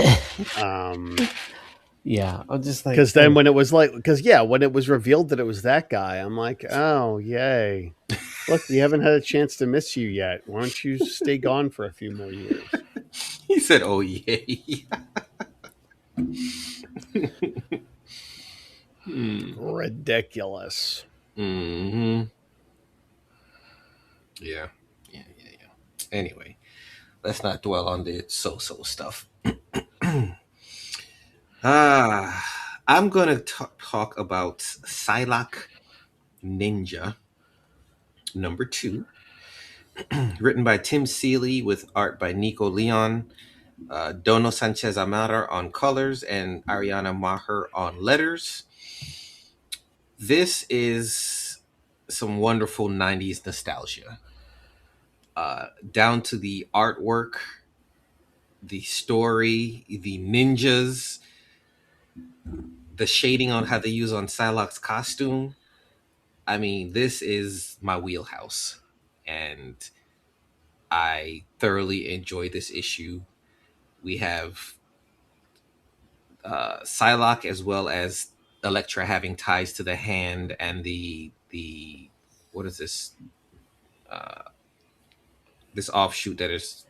Yeah, I'm just like because then when it was revealed that it was that guy, I'm like, oh yay! Look, we haven't had a chance to miss you yet. Why don't you stay gone for a few more years? He said, "Oh yay!" Ridiculous. Mm-hmm. Yeah. Anyway, let's not dwell on the so-so stuff. I'm going to talk about Psyclocke Ninja number 2, written by Tim Seeley with art by Nico Leon, Dono Sanchez Amara on colors, and Ariana Maher on letters. This is some wonderful 90s nostalgia. Down to the artwork, the story, the ninjas, the shading on how they use on Psylocke's costume. I mean, this is my wheelhouse, and I thoroughly enjoy this issue. We have Psylocke as well as Elektra having ties to the hand and the what is this? This offshoot that is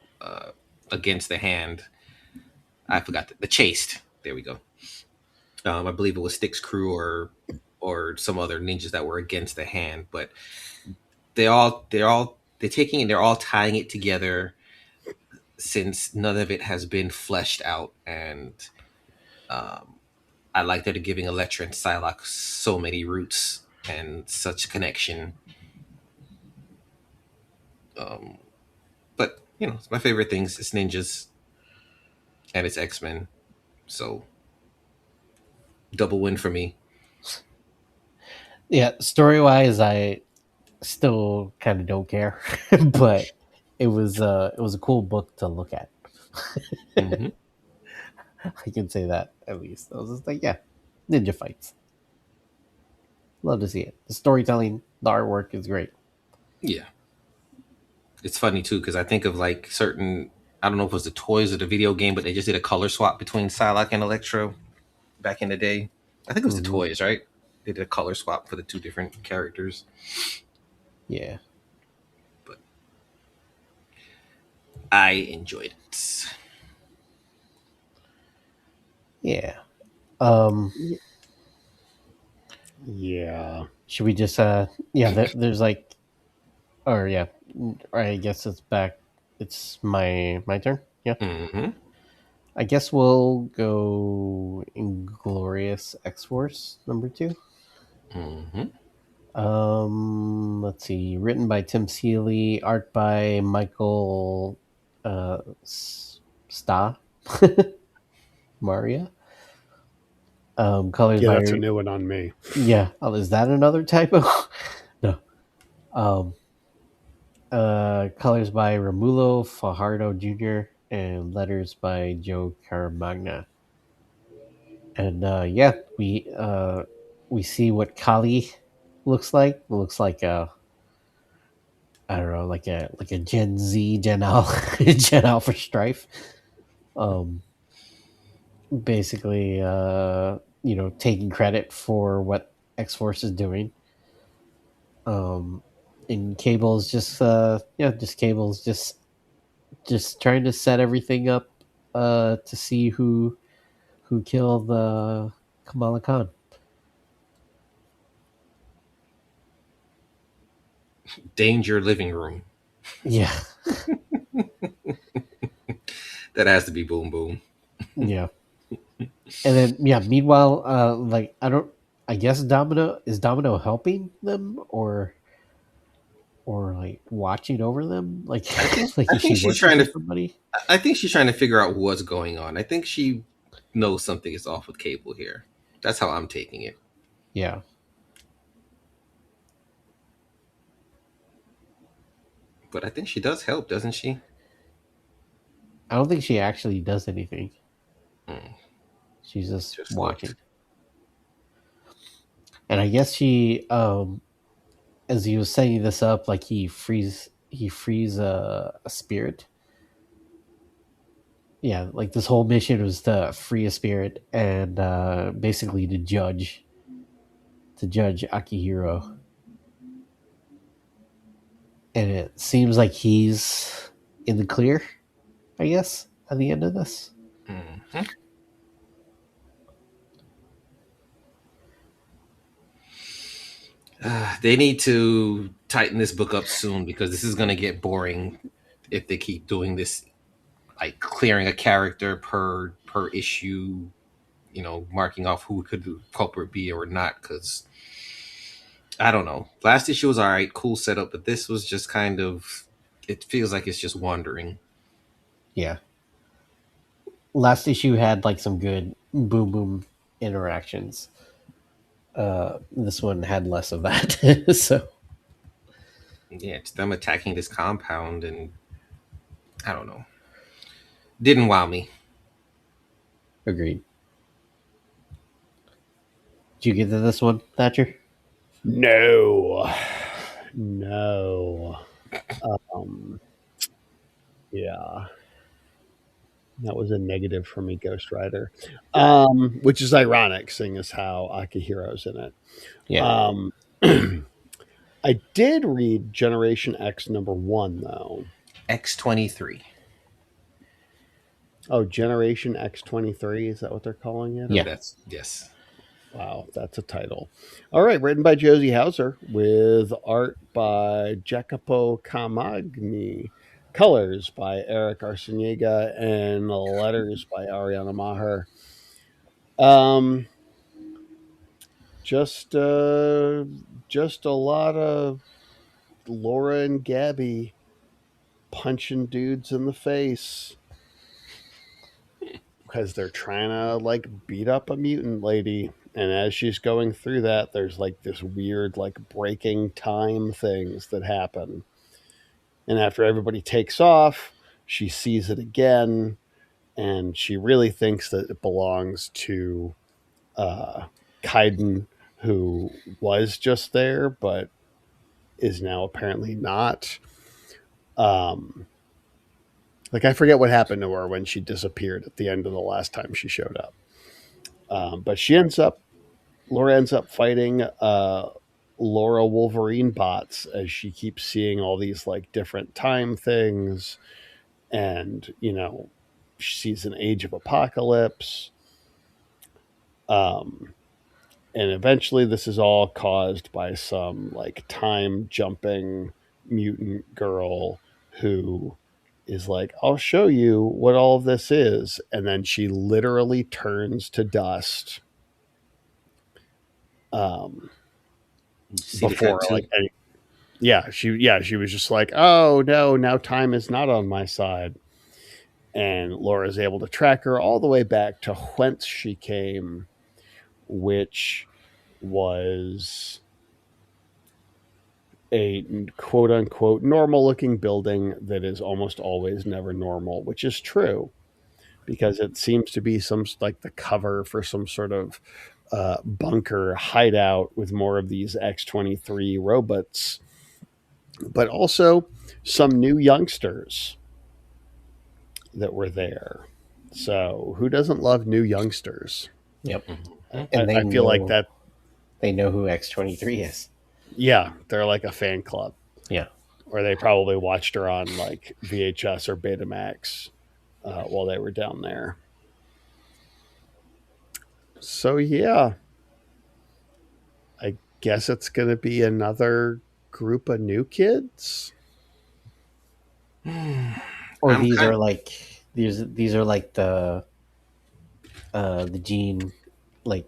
against the hand. I forgot the chaste. There we go. I believe it was Styx's crew or some other ninjas that were against the hand, but they're all taking it. They're all tying it together since none of it has been fleshed out, and I like that they're giving Elektra and Psylocke so many roots and such connection. But it's my favorite things. It's ninjas and it's X-Men, so double win for me. Yeah, story wise, I still kind of don't care, but it was a cool book to look at. Mm-hmm. I can say that at least. I was just like, yeah, ninja fights. Love to see it. The storytelling, the artwork is great. Yeah. It's funny too, because I think of like certain, I don't know if it was the toys or the video game, but they just did a color swap between Psylocke and Elektra back in the day. I think it was the toys, right? They did a color swap for the 2 different characters. Yeah. But I enjoyed it. Yeah. Yeah. Should we just there's like Or yeah, I guess it's back. It's my turn. Yeah. Mm-hmm. I guess we'll go Inglorious X-Force #2. Mm-hmm. Let's see. Written by Tim Seeley, art by Michael Sta Maria. Colors Yeah, by that's a new one on me. yeah. Oh, is that another typo? No. Um, colors by Romulo Fajardo Jr. and letters by Joe Caramagna. And yeah, we see what Kali looks like. It looks like a I don't know, like a Gen Z, Gen Alpha, Gen Alpha Strife. Um, basically, taking credit for what X Force is doing. And Cable's just Cable's just trying to set everything up, to see who killed Kamala Khan. Danger living room. Yeah, That has to be Boom Boom. yeah. And then yeah, meanwhile, like I guess Domino helping them or like watching over them? Like, I think like I is she think she's working trying for to. somebody? I think she's trying to figure out what's going on. I think she knows something is off with Cable here. That's how I'm taking it. Yeah, But I think she does help, doesn't she? I don't think she actually does anything. Hmm, She's just just watching. looked. And I guess she, as he was setting this up, like he frees a spirit. Yeah, like this whole mission was to free a spirit and basically to judge Akihiro. And it seems like he's in the clear, I guess, at the end of this. Mhm. They need to tighten this book up soon because this is going to get boring if they keep doing this, like clearing a character per issue. Marking off who could the culprit be or not. Because I don't know. Last issue was all right, cool setup, but this was just kind of. It feels like it's just wandering. Yeah. Last issue had like some good boom boom interactions. This one had less of that. So Yeah, it's them attacking this compound, and I don't know. Didn't wow me. agreed. Did you get to this one, Thatcher? No. No. Um, yeah. That was a negative for me, Ghost Rider. Which is ironic, seeing as how Akihiro's in it. Yeah. I did read Generation X #1 though. X-23. Oh, Generation X-23, is that what they're calling it? Yeah. That's yes. Wow, that's a title. All right, written by Josie Hauser with art by Jacopo Camagni, colors by Eric Arciniega, and letters by Ariana Maher. Just a lot of Laura and Gabby punching dudes in the face because they're trying to like beat up a mutant lady. And as she's going through that, there's like this weird like breaking time things that happen. And after everybody takes off, she sees it again, and she really thinks that it belongs to Kaiden, who was just there but is now apparently not. Like I forget what happened to her when she disappeared at the end of the last time she showed up. But Laura ends up fighting Laura Wolverine bots as she keeps seeing all these like different time things, and she sees an Age of Apocalypse. And eventually this is all caused by some like time jumping mutant girl who is like, I'll show you what all of this is. And then she literally turns to dust. See the Before tattoo? like she was just like, oh no, now time is not on my side. And Laura's able to track her all the way back to whence she came, which was a quote unquote normal looking building that is almost always never normal, which is true because it seems to be some like the cover for some sort of bunker hideout with more of these X-23 robots, but also some new youngsters that were there. So who doesn't love new youngsters? Yep. Mm-hmm. I feel like that. They know who X-23 is. Yeah, they're like a fan club. Yeah. Or they probably watched her on like VHS or Betamax while they were down there. So yeah, I guess it's going to be another group of new kids. Or these are like the gene like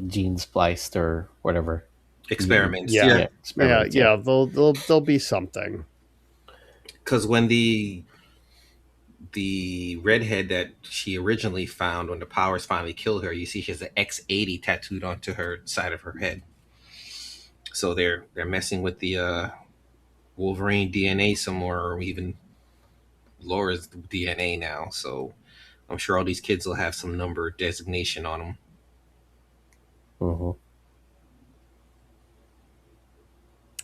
gene spliced or whatever Experiments. Yeah. experiments, Yeah. There'll be something. Because when the redhead that she originally found, when the powers finally killed her, you see she has an X80 tattooed onto her side of her head. So they're messing with the Wolverine DNA some more, or even Laura's DNA now. So I'm sure all these kids will have some number designation on them. Mm-hmm.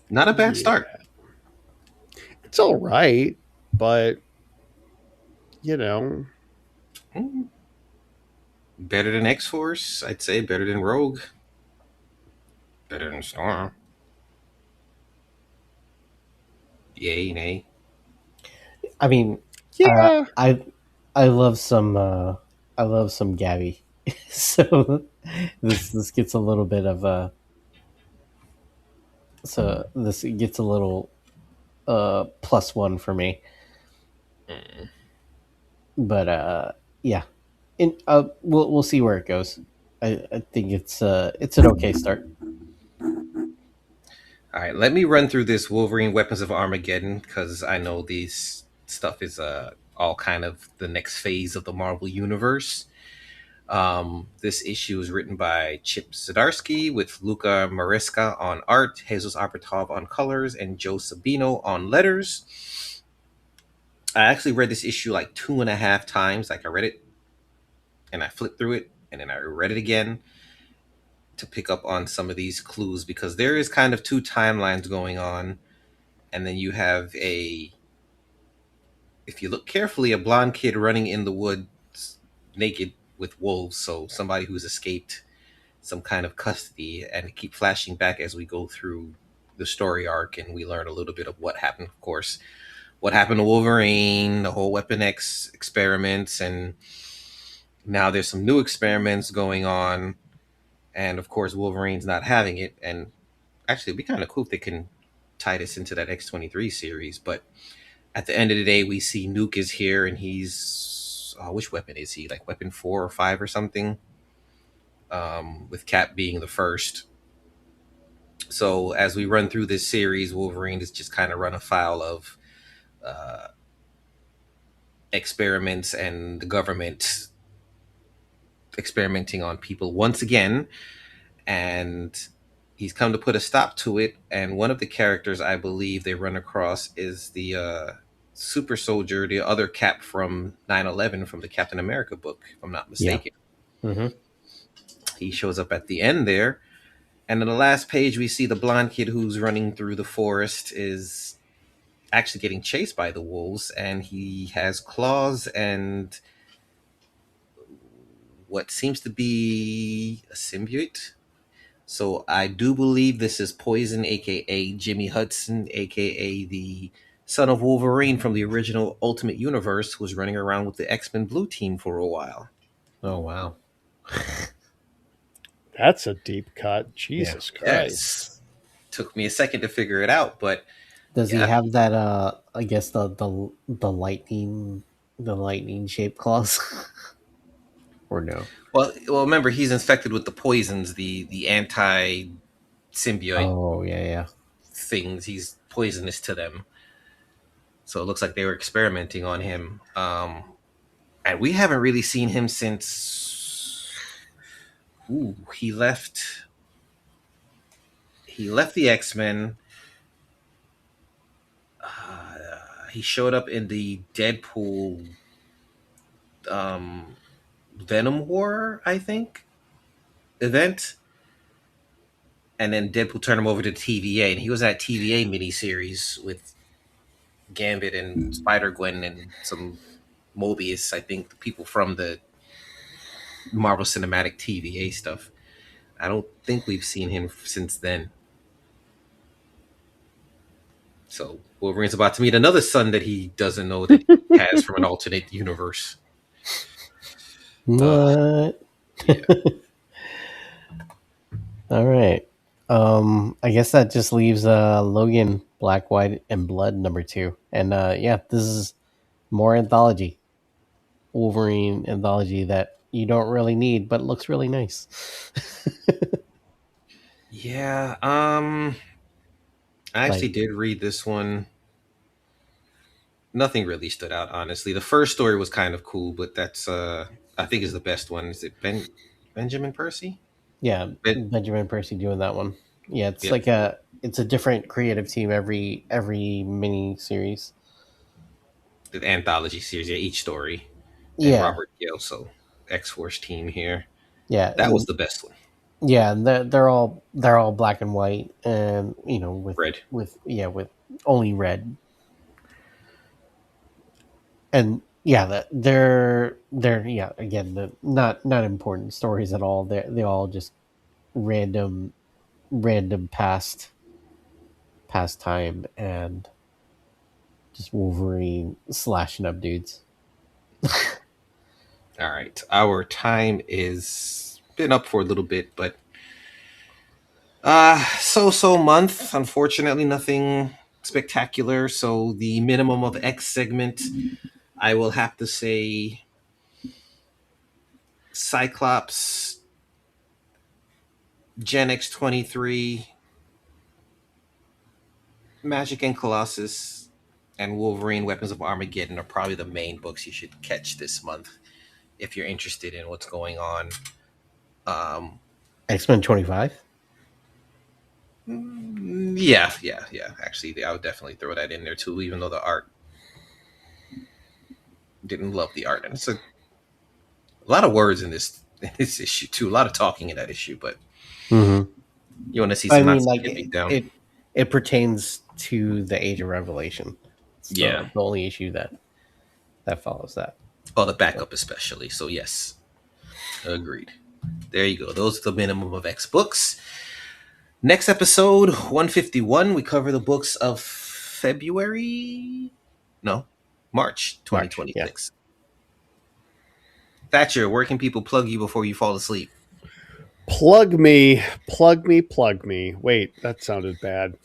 Not a bad start. It's all right, but you know, better than X-Force, I'd say. Better than Rogue. Better than Storm. Yay, nay. I mean, yeah. I love some Gabby. So this gets a little bit of a this gets a little +1 for me. But yeah, and we'll see where it goes. I think it's an okay start. All right, let me run through this Wolverine Weapons of Armageddon, because I know these stuff is all kind of the next phase of the Marvel Universe. This issue is written by Chip Zdarsky with Luca Maresca on art, Jesus Abertov on colors, and Joe Sabino on letters. I actually read this issue like 2.5 times. Like I read it and I flipped through it and then I read it again to pick up on some of these clues, because there is kind of two timelines going on. And then you have if you look carefully, a blonde kid running in the woods naked with wolves. So somebody who's escaped some kind of custody, and it keep flashing back as we go through the story arc and we learn a little bit of what happened. Of course, what happened to Wolverine, the whole Weapon X experiments, and now there's some new experiments going on. And of course, Wolverine's not having it. And actually, it'd be kind of cool if they can tie this into that X-23 series. But at the end of the day, we see Nuke is here, and he's... which weapon is he? Like weapon 4 or 5 or something? With Cap being the first. So as we run through this series, Wolverine is just kind of run afoul of experiments and the government experimenting on people once again, and he's come to put a stop to it. And one of the characters I believe they run across is the super soldier, the other Cap from 9/11 from the Captain America book, if I'm not mistaken. Yeah. Mm-hmm. He shows up at the end there, and in the last page we see the blonde kid who's running through the forest is actually getting chased by the wolves, and he has claws and what seems to be a symbiote. So I do believe this is Poison, aka Jimmy Hudson, aka the son of Wolverine from the original Ultimate Universe, who was running around with the X-Men Blue Team for a while. Oh wow. That's a deep cut. Jesus Christ. Yes. Took me a second to figure it out, but Does he yeah. have that? I guess the lightning shaped claws, or no? Well, remember he's infected with the poisons, the anti symbiote Oh yeah. things. He's poisonous to them. So it looks like they were experimenting on him. And we haven't really seen him since he left the X-Men. He showed up in the Deadpool Venom War, I think, event. And then Deadpool turned him over to TVA, and he was at TVA miniseries with Gambit and Spider-Gwen and some Mobius, I think, the people from the Marvel Cinematic TVA stuff. I don't think we've seen him since then. So Wolverine's about to meet another son that he doesn't know that he has from an alternate universe. What? Yeah. All right. I guess that just leaves Logan, Black, White, and Blood #2. And this is more anthology. Wolverine anthology that you don't really need, but looks really nice. Yeah. I actually did read this one. Nothing really stood out, honestly. The first story was kind of cool, but that's I think is the best one. Is it Benjamin Percy? Yeah, Benjamin Percy doing that one. Yeah, it's like a different creative team every mini series. The anthology series, yeah, each story. Yeah, and Robert Gale, so X-Force team here. Yeah, that was the best one. Yeah, and they're all black and white, and with red, with only red. And yeah, they're again not important stories at all. They all just random past time and just Wolverine slashing up dudes. All right, our time is been up for a little bit, but so month. Unfortunately, nothing spectacular. So the minimum of X segment, I will have to say Cyclops, Gen X-23, Magik and Colossus, and Wolverine Weapons of Armageddon are probably the main books you should catch this month if you're interested in what's going on. X-Men 25? Yeah. Actually, I would definitely throw that in there too, even though the art, didn't love the art. And it's a lot of words in this issue too. A lot of talking in that issue, but you want to see some it pertains to the Age of Revelation. So the only issue that follows that. Oh, the backup especially. So yes, agreed. There you go. Those are the minimum of X books. Next episode 151, we cover the books of March 2026. Thatcher, where can people plug you before you fall asleep? Plug me. Wait, that sounded bad.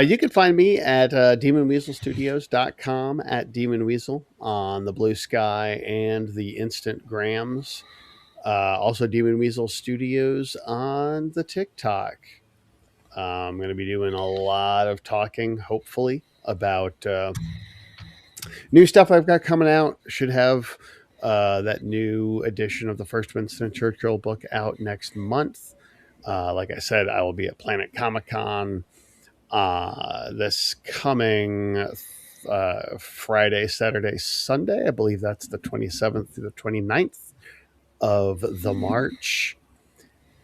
You can find me at demonweaselstudios.com, at Demon Weasel on the Blue Sky and the Instagrams. Also Demon Weasel Studios on the TikTok. I'm going to be doing a lot of talking, hopefully, about new stuff I've got coming out. Should have that new edition of the first Winston Churchill book out next month. Like I said, I will be at Planet Comic-Con this coming Friday, Saturday, Sunday. I believe that's the 27th through the 29th of the March.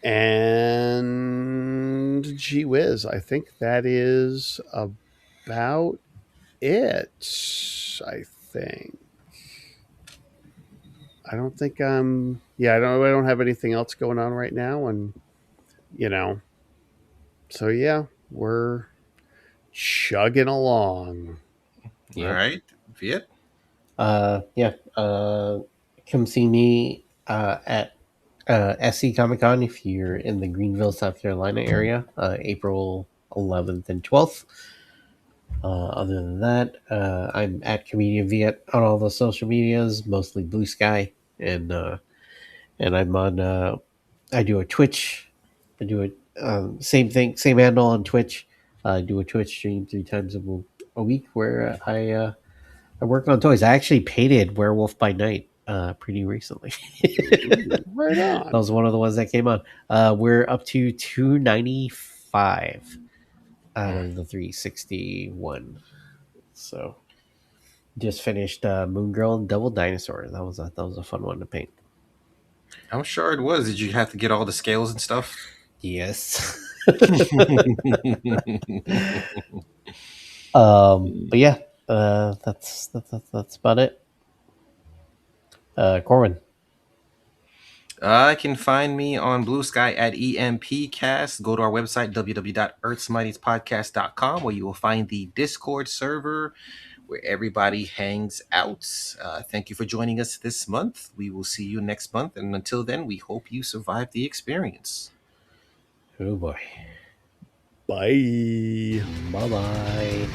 And gee whiz, I think that is about it. I think. I don't think I don't have anything else going on right now, and so yeah, we're chugging along. All right, Viet. Come see me at SC Comic Con if you're in the Greenville, South Carolina area, April 11th and 12th. Other than that, I'm at Comedian Viet on all the social medias, mostly Blue Sky, and I'm on. I do a Twitch. I do a same thing, same handle on Twitch. I do a Twitch stream 3 times a week where I work on toys. I actually painted Werewolf by Night pretty recently. Right That on. was one of the ones that came on. We're up to 295 out of the 361. So just finished Moon Girl and Devil Dinosaur. That was a fun one to paint. I'm sure it was. Did you have to get all the scales and stuff? Yes. But yeah, that's about it. Corwin. Can find me on Blue Sky at EMPcast. Go to our website, www.earthsmightiespodcast.com, where you will find the Discord server where everybody hangs out. Thank you for joining us this month. We will see you next month. And until then, we hope you survive the experience. Oh boy. Bye. Bye bye.